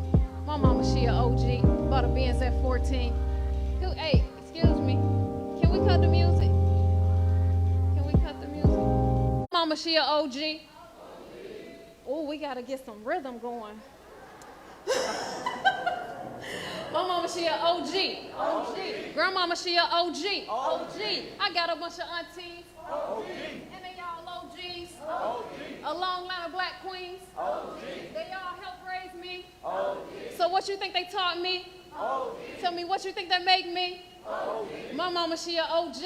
My mama, she a OG. Bought a Benz at 14. Hey, excuse me. Can we cut the music? Can we cut the music? Mama, she a OG. Oh, we gotta get some rhythm going. My mama, she a OG. OG. Grandmama, she a OG. OG. I got a bunch of aunties. OG. And they all OGs. OG. A long line of black queens. OG. They all helped raise me. OG. So what you think they taught me? OG. Tell me what you think they make me? OG. My mama, she a OG.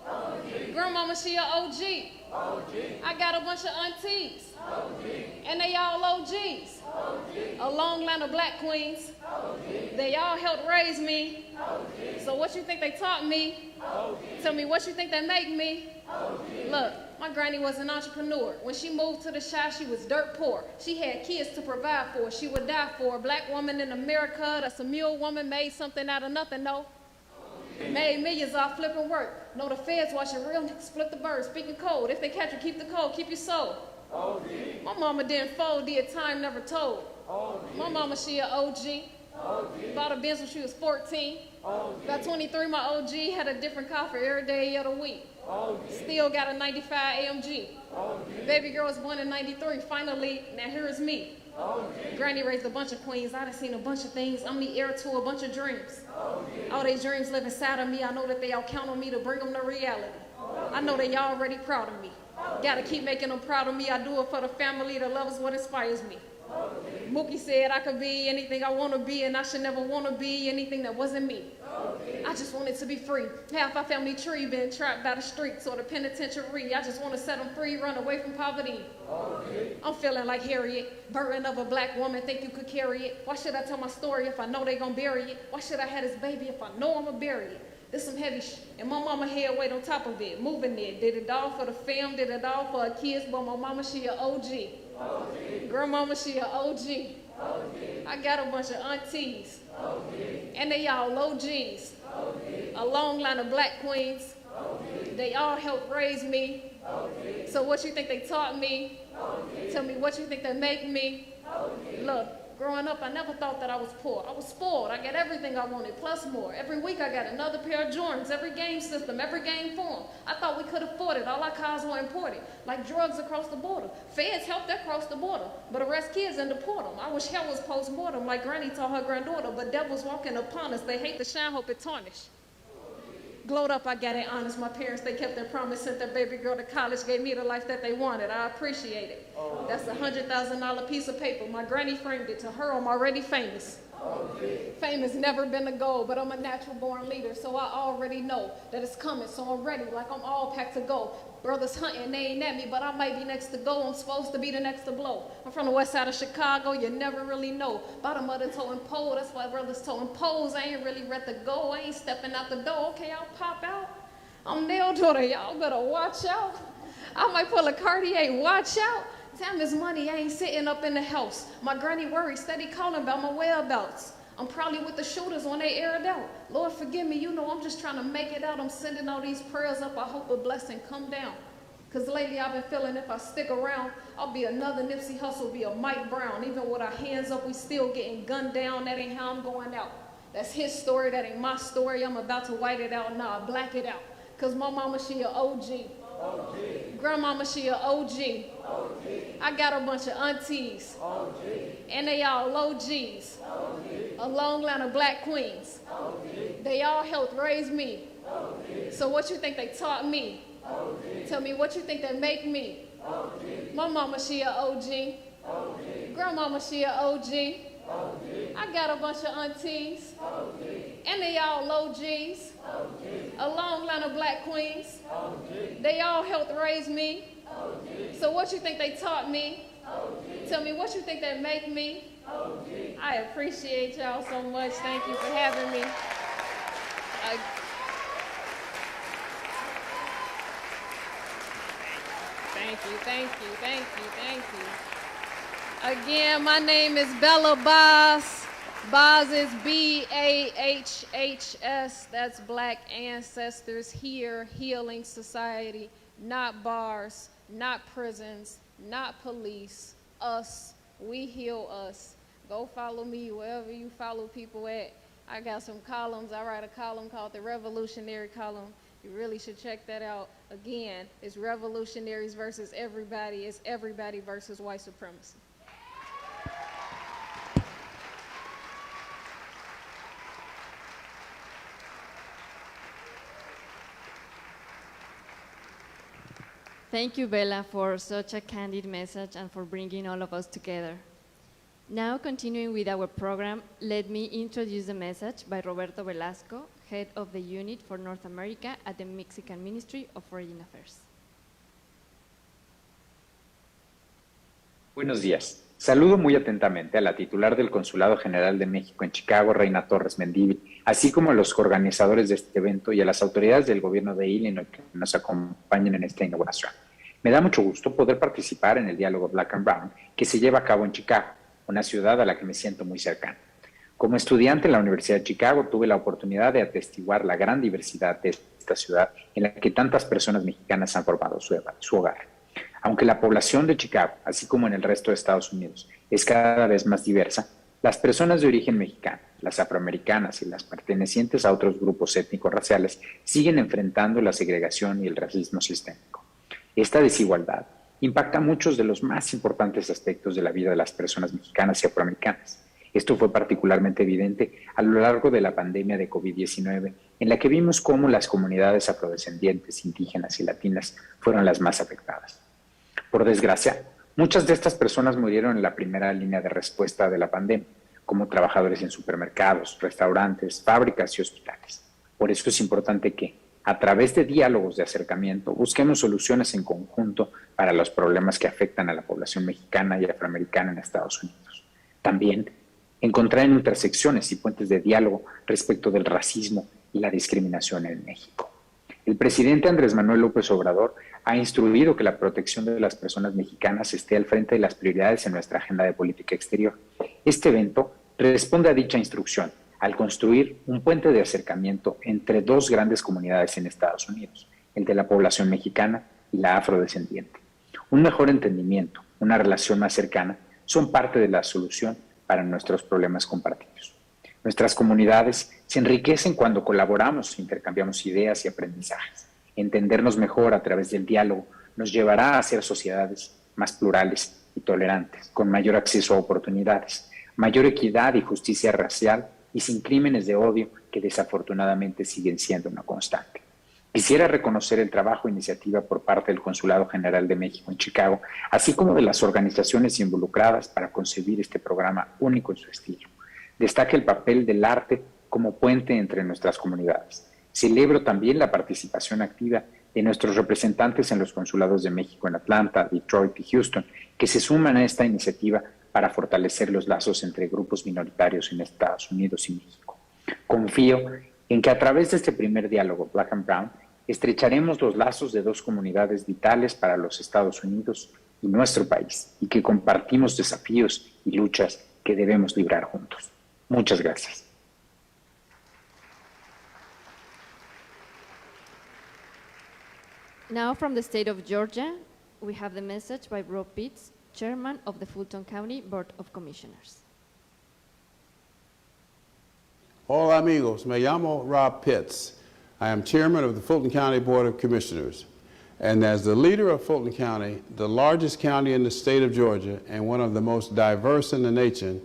OG. Grandmama, she a OG. OG. I got a bunch of aunties. OG. And they all OGs. OG. A long line of black queens. OG. They all helped raise me. OG. So what you think they taught me? OG. Tell me what you think they make me? OG. Look, my granny was an entrepreneur. When she moved to the South, she was dirt poor. She had kids to provide for. She would die for. A black woman in America, that's a mule woman, made something out of nothing, no. Made millions off flipping work. Know the feds watching real niggas split the bird, speaking code. If they catch you, keep the code, keep your soul. OG. My mama didn't fold, did time, never told. OG. My mama, she a OG. OG. Bought a Benz when she was 14. OG. Got 23, my OG had a different car for every day of the week. OG. Still got a 95 AMG. OG. Baby girl was born in 93, finally, now here's me. OG. Granny raised a bunch of queens. I done seen a bunch of things. I'm the heir to a bunch of dreams. OG. All these dreams live inside of me. I know that they all count on me to bring them to reality. OG. I know they already proud of me. Gotta keep making them proud of me. I do it for the family. The love is what inspires me. Okay. Mookie said I could be anything I want to be, and I should never want to be anything that wasn't me. Okay. I just wanted to be free. Half our family tree been trapped by the streets or the penitentiary. I just want to set them free, run away from poverty. Okay. I'm feeling like Harriet, burden of a black woman. Think you could carry it? Why should I tell my story if I know they gonna bury it? Why should I have this baby if I know I'ma bury it? This some heavy shit, and my mama had weight on top of it, moving it. Did it all for the fam, did it all for her kids, but my mama, she a OG. OG. Grandmama, she a OG. OG. I got a bunch of aunties, OG. And they all OGs. OG. A long line of black queens. OG. They all helped raise me. OG. So what you think they taught me? OG. Tell me what you think they make me? OG. Look. Growing up, I never thought that I was poor. I was spoiled. I got everything I wanted, plus more. Every week, I got another pair of Jordans, every game system, every game form. I thought we could afford it. All our cars were imported, like drugs across the border. Feds helped across the border, but arrest kids and deport them. I wish hell was post-mortem, like Granny taught her granddaughter, but devils walking upon us. They hate to shine, hope it tarnish. Glowed up, I got it honest. My parents, they kept their promise, sent their baby girl to college, gave me the life that they wanted. I appreciate it. That's a $100,000 piece of paper. My granny framed it. To her, I'm already famous. Fame has never been a goal, but I'm a natural born leader, so I already know that it's coming, so I'm ready, like I'm all packed to go. Brothers hunting, they ain't at me, but I might be next to go. I'm supposed to be the next to blow. I'm from the west side of Chicago, you never really know. Bottom of the totem pole, that's why brothers toting poles. I ain't really ready to go, I ain't stepping out the door. Okay, I'll pop out. I'm nail daughter, y'all better watch out. I might pull a Cartier, watch out. Time is money, I ain't sitting up in the house. My granny worried, steady calling about my whereabouts. I'm probably with the shooters when they air it out. Lord forgive me, you know I'm just trying to make it out. I'm sending all these prayers up, I hope a blessing come down. Cause lately I've been feeling if I stick around, I'll be another Nipsey Hussle, be a Mike Brown. Even with our hands up, we still getting gunned down, that ain't how I'm going out. That's his story, that ain't my story. I'm about to white it out, nah, black it out. Cause my mama, she a OG. Grandmama, she a OG. I got a bunch of aunties. And they all OGs. A long line of black queens. They all helped raise me. So what you think they taught me? Tell me what you think they make me? My mama, she a OG. Grandmama, she a OG. I got a bunch of aunties. And they all OGs. A long line of black queens. They all helped raise me. So what you think they taught me? Tell me what you think they make me? I appreciate y'all so much. Thank you for having me. Thank you, thank you, thank you, thank you. Again, my name is Bella Boz. Boz is B-A-H-H-S. That's Black Ancestors Here Healing Society. Not bars, not prisons, not police. Us, we heal us. Go follow me wherever you follow people at. I got some columns. I write a column called the Revolutionary Column. You really should check that out. Again, it's revolutionaries versus everybody. It's everybody versus white supremacy. Thank you, Bella, for such a candid message and for bringing all of us together. Now, continuing with our program, let me introduce the message by Roberto Velasco, head of the unit for North America at the Mexican Ministry of Foreign Affairs. Buenos días. Saludo muy atentamente a la titular del Consulado General de México en Chicago, Reyna Torres Mendivil, así como a los organizadores de este evento y a las autoridades del Gobierno de Illinois que nos acompañan en esta inauguración. Me da mucho gusto poder participar en el diálogo Black and Brown que se lleva a cabo en Chicago, una ciudad a la que me siento muy cercano. Como estudiante en la Universidad de Chicago tuve la oportunidad de atestiguar la gran diversidad de esta ciudad en la que tantas personas mexicanas han formado su hogar. Aunque la población de Chicago, así como en el resto de Estados Unidos, es cada vez más diversa, las personas de origen mexicano, las afroamericanas y las pertenecientes a otros grupos étnicos raciales siguen enfrentando la segregación y el racismo sistémico. Esta desigualdad impacta muchos de los más importantes aspectos de la vida de las personas mexicanas y afroamericanas. Esto fue particularmente evidente a lo largo de la pandemia de COVID-19, en la que vimos cómo las comunidades afrodescendientes, indígenas y latinas fueron las más afectadas. Por desgracia, muchas de estas personas murieron en la primera línea de respuesta de la pandemia, como trabajadores en supermercados, restaurantes, fábricas y hospitales. Por eso es importante que, a través de diálogos de acercamiento, busquemos soluciones en conjunto para los problemas que afectan a la población mexicana y afroamericana en Estados Unidos. También, encontrar intersecciones y puentes de diálogo respecto del racismo y la discriminación en México. El presidente Andrés Manuel López Obrador ha instruido que la protección de las personas mexicanas esté al frente de las prioridades en nuestra agenda de política exterior. Este evento responde a dicha instrucción al construir un puente de acercamiento entre dos grandes comunidades en Estados Unidos, el de la población mexicana y la afrodescendiente. Un mejor entendimiento, una relación más cercana, son parte de la solución para nuestros problemas compartidos. Nuestras comunidades se enriquecen cuando colaboramos e intercambiamos ideas y aprendizajes. Entendernos mejor a través del diálogo nos llevará a ser sociedades más plurales y tolerantes, con mayor acceso a oportunidades, mayor equidad y justicia racial y sin crímenes de odio que desafortunadamente siguen siendo una constante. Quisiera reconocer el trabajo e iniciativa por parte del Consulado General de México en Chicago, así como de las organizaciones involucradas para concebir este programa único en su estilo. Destaca el papel del arte como puente entre nuestras comunidades. Celebro también la participación activa de nuestros representantes en los consulados de México en Atlanta, Detroit y Houston, que se suman a esta iniciativa para fortalecer los lazos entre grupos minoritarios en Estados Unidos y México. Confío en que a través de este primer diálogo Black and Brown estrecharemos los lazos de dos comunidades vitales para los Estados Unidos y nuestro país, y que compartimos desafíos y luchas que debemos librar juntos. Muchas gracias. Now from the state of Georgia, we have the message by Rob Pitts, Chairman of the Fulton County Board of Commissioners. Hola amigos, me llamo Rob Pitts. I am Chairman of the Fulton County Board of Commissioners. And as the leader of Fulton County, the largest county in the state of Georgia and one of the most diverse in the nation,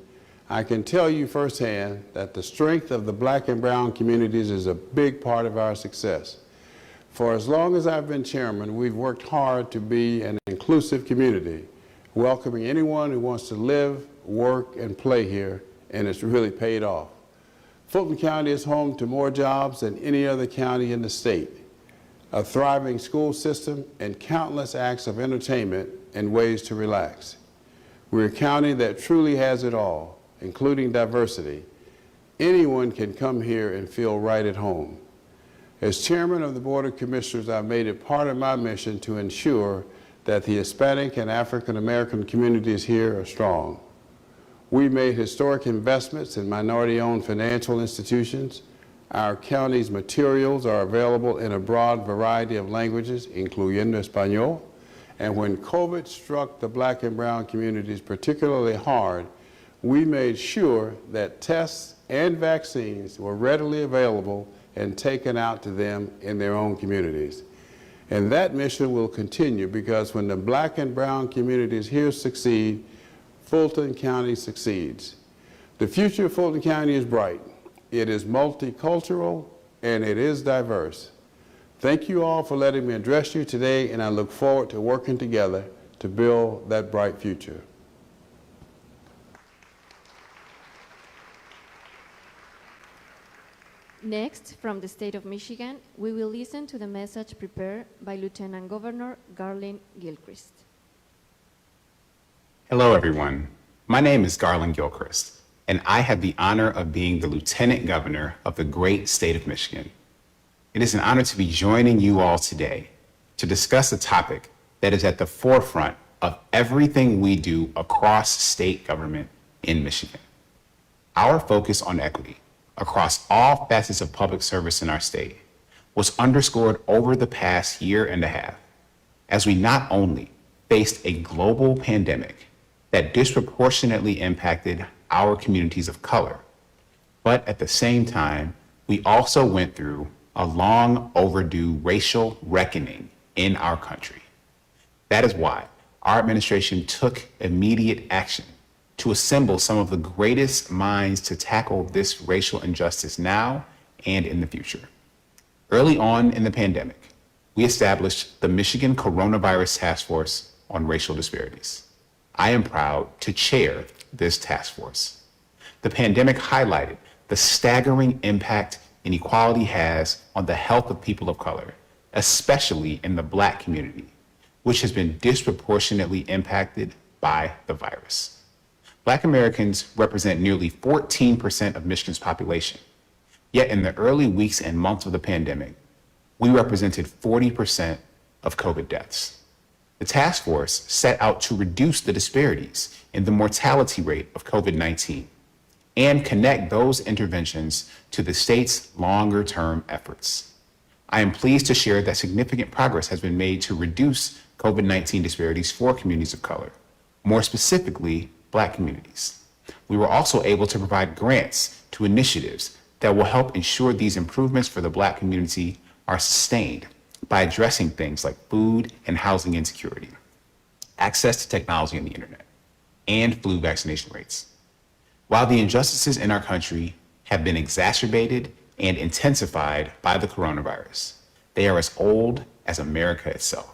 I can tell you firsthand that the strength of the Black and brown communities is a big part of our success. For as long as I've been chairman, we've worked hard to be an inclusive community, welcoming anyone who wants to live, work, and play here, and it's really paid off. Fulton County is home to more jobs than any other county in the state, a thriving school system, and countless acts of entertainment and ways to relax. We're a county that truly has it all, including diversity. Anyone can come here and feel right at home. As chairman of the Board of Commissioners, I've made it part of my mission to ensure that the Hispanic and African American communities here are strong. We made historic investments in minority-owned financial institutions. Our county's materials are available in a broad variety of languages, incluyendo Español. And when COVID struck the Black and brown communities particularly hard, we made sure that tests and vaccines were readily available and taken out to them in their own communities. And that mission will continue because when the Black and brown communities here succeed, Fulton County succeeds. The future of Fulton County is bright. It is multicultural and it is diverse. Thank you all for letting me address you today, and I look forward to working together to build that bright future. Next, from the state of Michigan, we will listen to the message prepared by Lieutenant Governor Garland Gilchrist. Hello, everyone. My name is Garland Gilchrist, and I have the honor of being the Lieutenant Governor of the great state of Michigan. It is an honor to be joining you all today to discuss a topic that is at the forefront of everything we do across state government in Michigan. Our focus on equity across all facets of public service in our state was underscored over the past year and a half as we not only faced a global pandemic that disproportionately impacted our communities of color, but at the same time, we also went through a long overdue racial reckoning in our country. That is why our administration took immediate action to assemble some of the greatest minds to tackle this racial injustice now and in the future. Early on in the pandemic, we established the Michigan Coronavirus Task Force on Racial Disparities. I am proud to chair this task force. The pandemic highlighted the staggering impact inequality has on the health of people of color, especially in the Black community, which has been disproportionately impacted by the virus. Black Americans represent nearly 14% of Michigan's population. Yet in the early weeks and months of the pandemic, we represented 40% of COVID deaths. The task force set out to reduce the disparities in the mortality rate of COVID-19 and connect those interventions to the state's longer-term efforts. I am pleased to share that significant progress has been made to reduce COVID-19 disparities for communities of color, more specifically, Black communities. We were also able to provide grants to initiatives that will help ensure these improvements for the Black community are sustained by addressing things like food and housing insecurity, access to technology and the internet, and flu vaccination rates. While the injustices in our country have been exacerbated and intensified by the coronavirus. They are as old as America itself.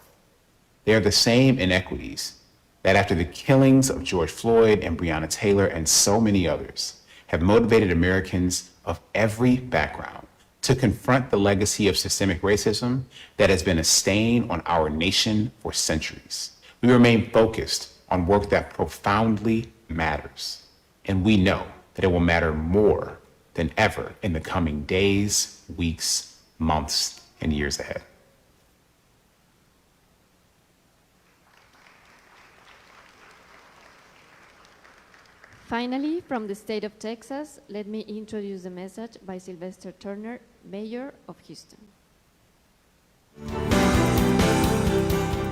They are the same inequities that after the killings of George Floyd and Breonna Taylor and so many others have motivated Americans of every background to confront the legacy of systemic racism that has been a stain on our nation for centuries. We remain focused on work that profoundly matters, and we know that it will matter more than ever in the coming days, weeks, months, and years ahead. Finally, from the state of Texas, let me introduce the message by Sylvester Turner, Mayor of Houston.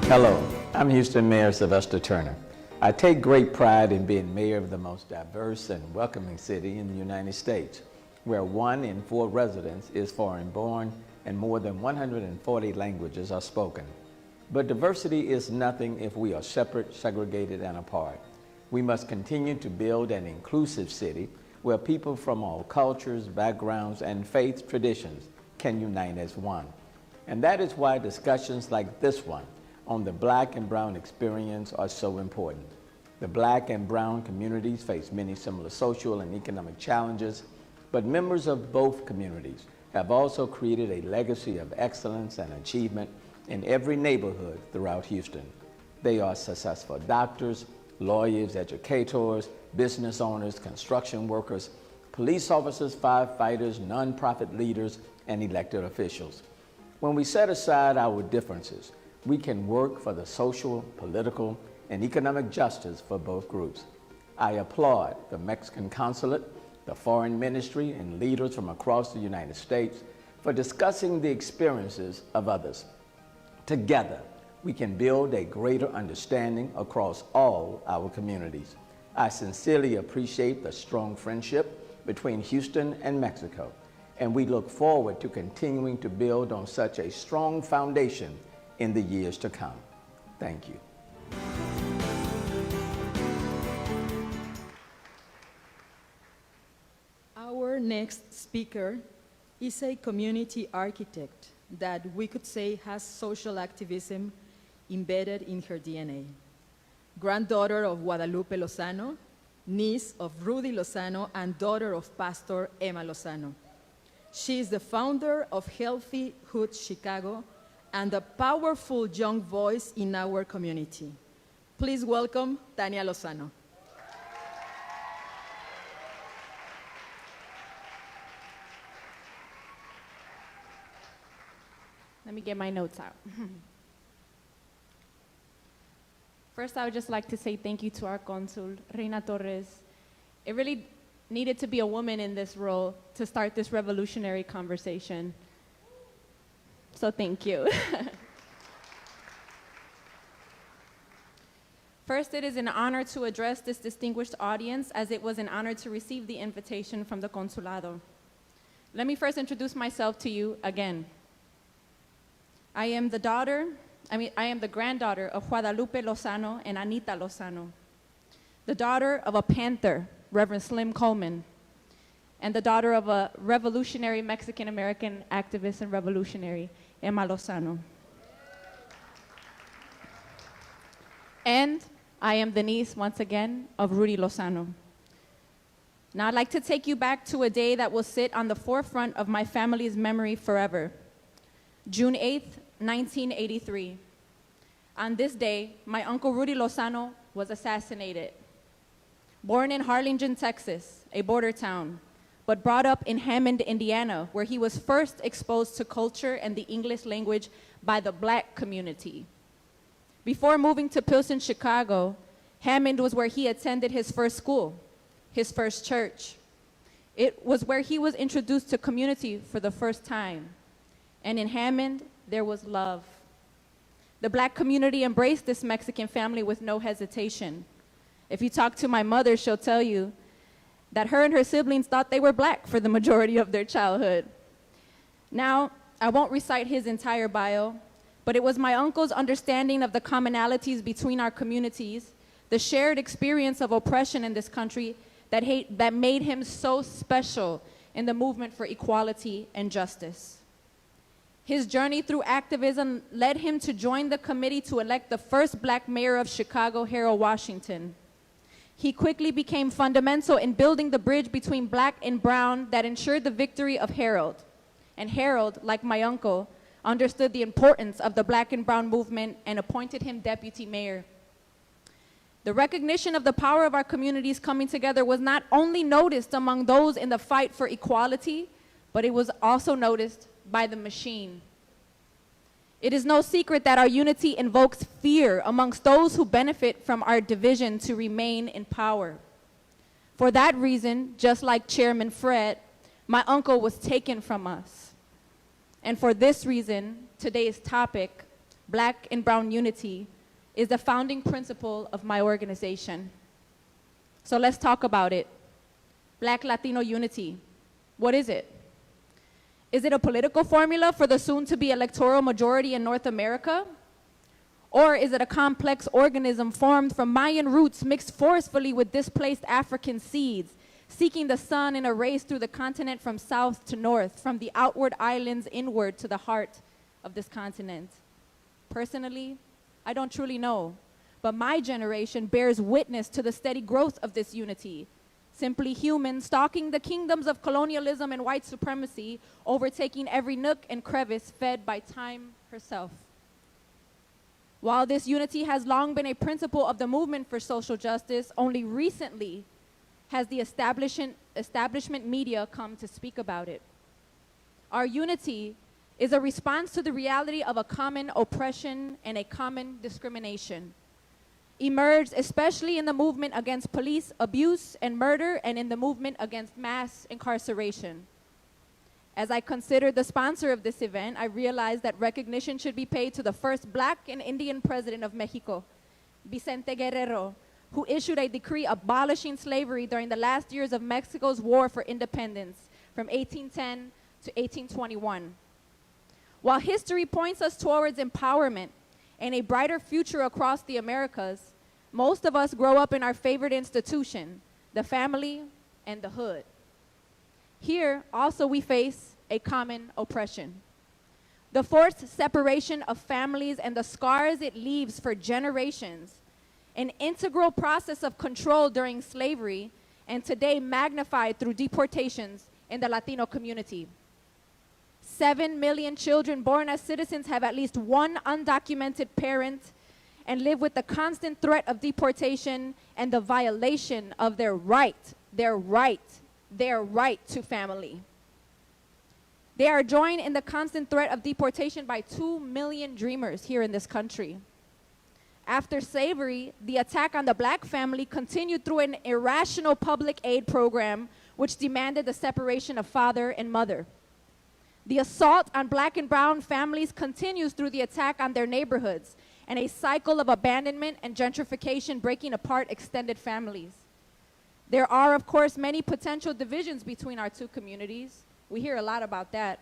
Hello, I'm Houston Mayor Sylvester Turner. I take great pride in being mayor of the most diverse and welcoming city in the United States, where 1 in 4 residents is foreign-born and more than 140 languages are spoken. But diversity is nothing if we are separate, segregated, and apart. We must continue to build an inclusive city where people from all cultures, backgrounds, and faith traditions can unite as one. And that is why discussions like this one on the Black and Brown experience are so important. The Black and Brown communities face many similar social and economic challenges, but members of both communities have also created a legacy of excellence and achievement in every neighborhood throughout Houston. They are successful doctors, lawyers, educators, business owners, construction workers, police officers, firefighters, nonprofit leaders, and elected officials. When we set aside our differences, we can work for the social, political, and economic justice for both groups. I applaud the Mexican consulate, the foreign ministry, and leaders from across the United States for discussing the experiences of others. Together, we can build a greater understanding across all our communities. I sincerely appreciate the strong friendship between Houston and Mexico, and we look forward to continuing to build on such a strong foundation in the years to come. Thank you. Our next speaker is a community architect that we could say has social activism embedded in her DNA. Granddaughter of Guadalupe Lozano, niece of Rudy Lozano, and daughter of Pastor Emma Lozano. She is the founder of Healthy Hood Chicago and a powerful young voice in our community. Please welcome Tania Lozano. Let me get my notes out. First, I would just like to say thank you to our Cónsul, Reyna Torres. It really needed to be a woman in this role to start this revolutionary conversation. So thank you. First, it is an honor to address this distinguished audience, as it was an honor to receive the invitation from the Consulado. Let me first introduce myself to you again. I am the granddaughter of Guadalupe Lozano and Anita Lozano, the daughter of a Panther, Reverend Slim Coleman, and the daughter of a revolutionary Mexican-American activist and revolutionary, Emma Lozano. And I am the niece, once again, of Rudy Lozano. Now I'd like to take you back to a day that will sit on the forefront of my family's memory forever. June 8th, 1983. On this day, my uncle Rudy Lozano was assassinated. Born in Harlingen, Texas, a border town, but brought up in Hammond, Indiana, where he was first exposed to culture and the English language by the Black community. Before moving to Pilsen, Chicago, Hammond was where he attended his first school, his first church. It was where he was introduced to community for the first time. And in Hammond, there was love. The Black community embraced this Mexican family with no hesitation. If you talk to my mother, she'll tell you that her and her siblings thought they were Black for the majority of their childhood. Now, I won't recite his entire bio, but it was my uncle's understanding of the commonalities between our communities, the shared experience of oppression in this country that made him so special in the movement for equality and justice. His journey through activism led him to join the committee to elect the first black mayor of Chicago, Harold Washington. He quickly became fundamental in building the bridge between black and brown that ensured the victory of Harold. And Harold, like my uncle, understood the importance of the black and brown movement and appointed him deputy mayor. The recognition of the power of our communities coming together was not only noticed among those in the fight for equality, but it was also noticed by the machine. It is no secret that our unity invokes fear amongst those who benefit from our division to remain in power. For that reason, just like Chairman Fred, my uncle was taken from us. And for this reason, today's topic, Black and Brown Unity, is the founding principle of my organization. So let's talk about it. Black Latino unity. What is it? Is it a political formula for the soon-to-be electoral majority in North America? Or is it a complex organism formed from Mayan roots mixed forcefully with displaced African seeds, seeking the sun in a race through the continent from south to north, from the outward islands inward to the heart of this continent? Personally, I don't truly know, but my generation bears witness to the steady growth of this unity. Simply humans stalking the kingdoms of colonialism and white supremacy, overtaking every nook and crevice fed by time herself. While this unity has long been a principle of the movement for social justice, only recently has the establishment media come to speak about it. Our unity is a response to the reality of a common oppression and a common discrimination, emerged especially in the movement against police abuse and murder and in the movement against mass incarceration. As I considered the sponsor of this event, I realized that recognition should be paid to the first Black and Indian president of Mexico, Vicente Guerrero, who issued a decree abolishing slavery during the last years of Mexico's war for independence from 1810 to 1821. While history points us towards empowerment and a brighter future across the Americas, most of us grow up in our favorite institution, the family and the hood. Here, also, we face a common oppression. The forced separation of families and the scars it leaves for generations, an integral process of control during slavery, and today magnified through deportations in the Latino community. 7 million children born as citizens have at least one undocumented parent and live with the constant threat of deportation and the violation of their right to family. They are joined in the constant threat of deportation by 2 million dreamers here in this country. After slavery, the attack on the Black family continued through an irrational public aid program which demanded the separation of father and mother. The assault on Black and brown families continues through the attack on their neighborhoods and a cycle of abandonment and gentrification breaking apart extended families. There are, of course, many potential divisions between our two communities. We hear a lot about that.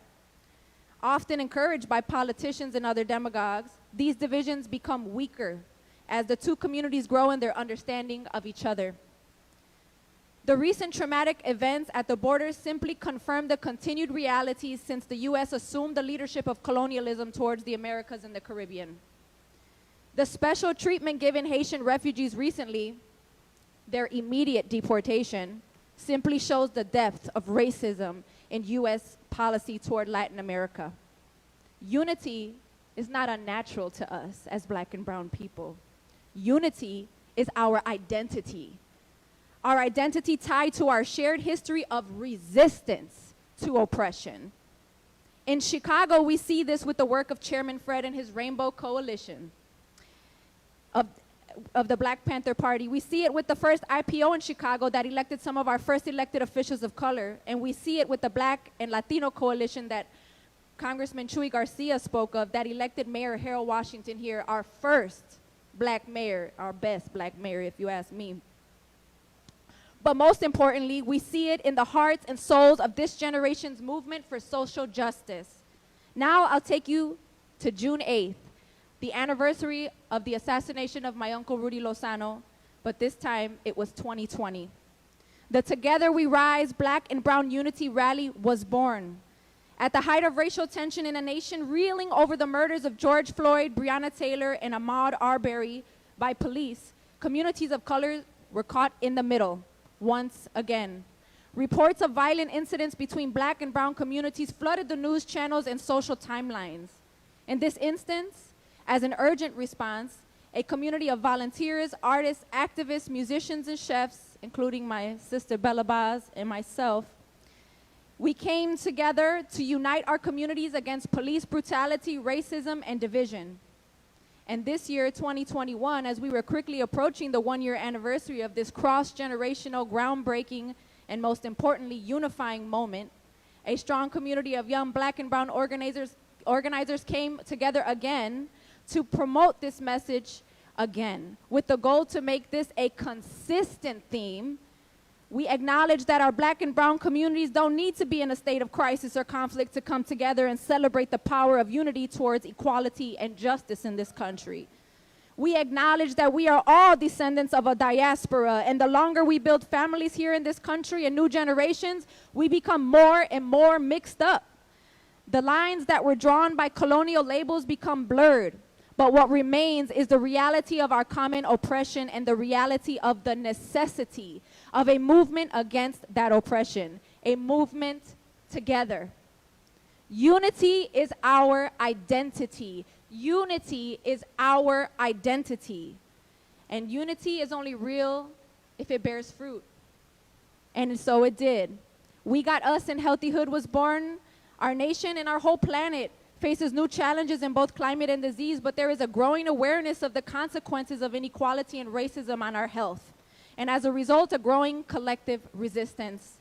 Often encouraged by politicians and other demagogues, these divisions become weaker as the two communities grow in their understanding of each other. The recent traumatic events at the border simply confirm the continued realities since the U.S. assumed the leadership of colonialism towards the Americas and the Caribbean. The special treatment given Haitian refugees recently, their immediate deportation, simply shows the depth of racism in U.S. policy toward Latin America. Unity is not unnatural to us as Black and brown people. Unity is our identity. Our identity tied to our shared history of resistance to oppression. In Chicago, we see this with the work of Chairman Fred and his Rainbow Coalition of the Black Panther Party. We see it with the first IPO in Chicago that elected some of our first elected officials of color. And we see it with the Black and Latino Coalition that Congressman Chuy Garcia spoke of that elected Mayor Harold Washington here, our first Black mayor, our best Black mayor, if you ask me. But most importantly, we see it in the hearts and souls of this generation's movement for social justice. Now I'll take you to June 8th, the anniversary of the assassination of my uncle Rudy Lozano, but this time it was 2020. The Together We Rise Black and Brown Unity Rally was born. At the height of racial tension in a nation reeling over the murders of George Floyd, Breonna Taylor, and Ahmaud Arbery by police, communities of color were caught in the middle, once again. Reports of violent incidents between black and brown communities flooded the news channels and social timelines. In this instance, as an urgent response, a community of volunteers, artists, activists, musicians, and chefs, including my sister Bella Baz and myself, we came together to unite our communities against police brutality, racism, and division. And this year, 2021, as we were quickly approaching the one-year anniversary of this cross-generational, groundbreaking, and most importantly, unifying moment, a strong community of young black and brown organizers came together again to promote this message again, with the goal to make this a consistent theme. We acknowledge that our black and brown communities don't need to be in a state of crisis or conflict to come together and celebrate the power of unity towards equality and justice in this country. We acknowledge that we are all descendants of a diaspora, and the longer we build families here in this country and new generations, we become more and more mixed up. The lines that were drawn by colonial labels become blurred, but what remains is the reality of our common oppression and the reality of the necessity of a movement against that oppression, a movement together. Unity is our identity. Unity is our identity. And unity is only real if it bears fruit. And so it did. We got us and Healthyhood was born. Our nation and our whole planet faces new challenges in both climate and disease, but there is a growing awareness of the consequences of inequality and racism on our health. And as a result, a growing collective resistance.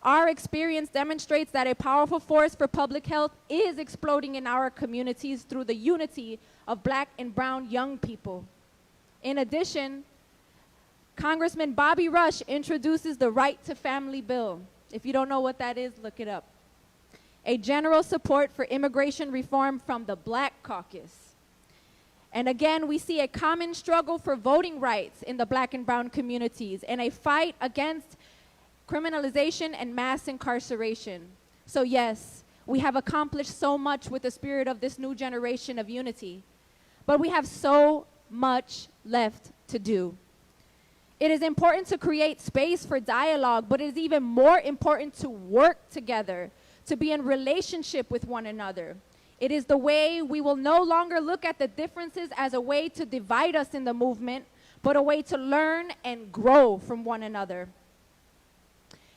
Our experience demonstrates that a powerful force for public health is exploding in our communities through the unity of black and brown young people. In addition, Congressman Bobby Rush introduces the Right to Family Bill. If you don't know what that is, look it up. A general support for immigration reform from the Black Caucus. And again, we see a common struggle for voting rights in the black and brown communities and a fight against criminalization and mass incarceration. So yes, we have accomplished so much with the spirit of this new generation of unity, but we have so much left to do. It is important to create space for dialogue, but it is even more important to work together, to be in relationship with one another. It is the way we will no longer look at the differences as a way to divide us in the movement, but a way to learn and grow from one another.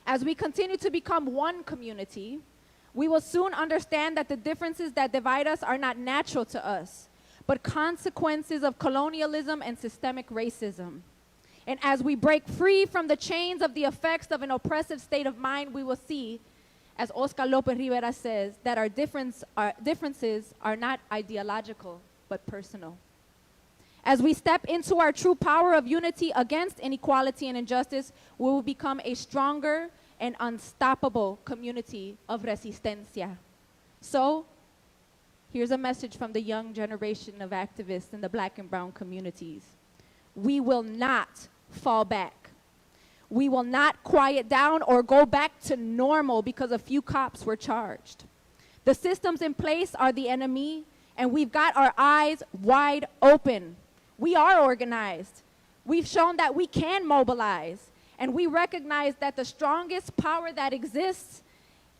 As we continue to become one community, we will soon understand that the differences that divide us are not natural to us, but consequences of colonialism and systemic racism. And as we break free from the chains of the effects of an oppressive state of mind, we will see, as Oscar Lopez Rivera says, that our differences are not ideological, but personal. As we step into our true power of unity against inequality and injustice, we will become a stronger and unstoppable community of resistencia. So, here's a message from the young generation of activists in the black and brown communities. We will not fall back. We will not quiet down or go back to normal because a few cops were charged. The systems in place are the enemy, and we've got our eyes wide open. We are organized. We've shown that we can mobilize, and we recognize that the strongest power that exists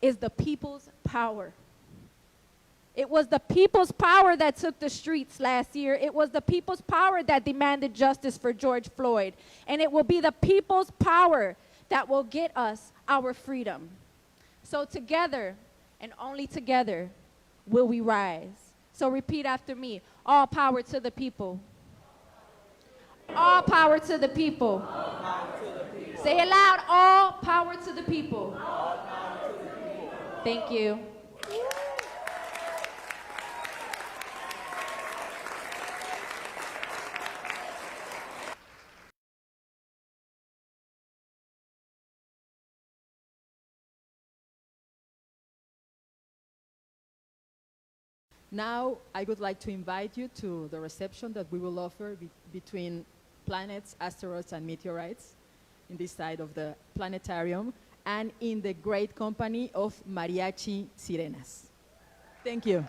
is the people's power. It was the people's power that took the streets last year. It was the people's power that demanded justice for George Floyd. And it will be the people's power that will get us our freedom. So together, and only together, will we rise. So repeat after me. All power to the people. All power to the people. Say it loud. All power to the people. Thank you. Now, I would like to invite you to the reception that we will offer between planets, asteroids, and meteorites. in this side of the planetarium, and in the great company of Mariachi Sirenas. Thank you.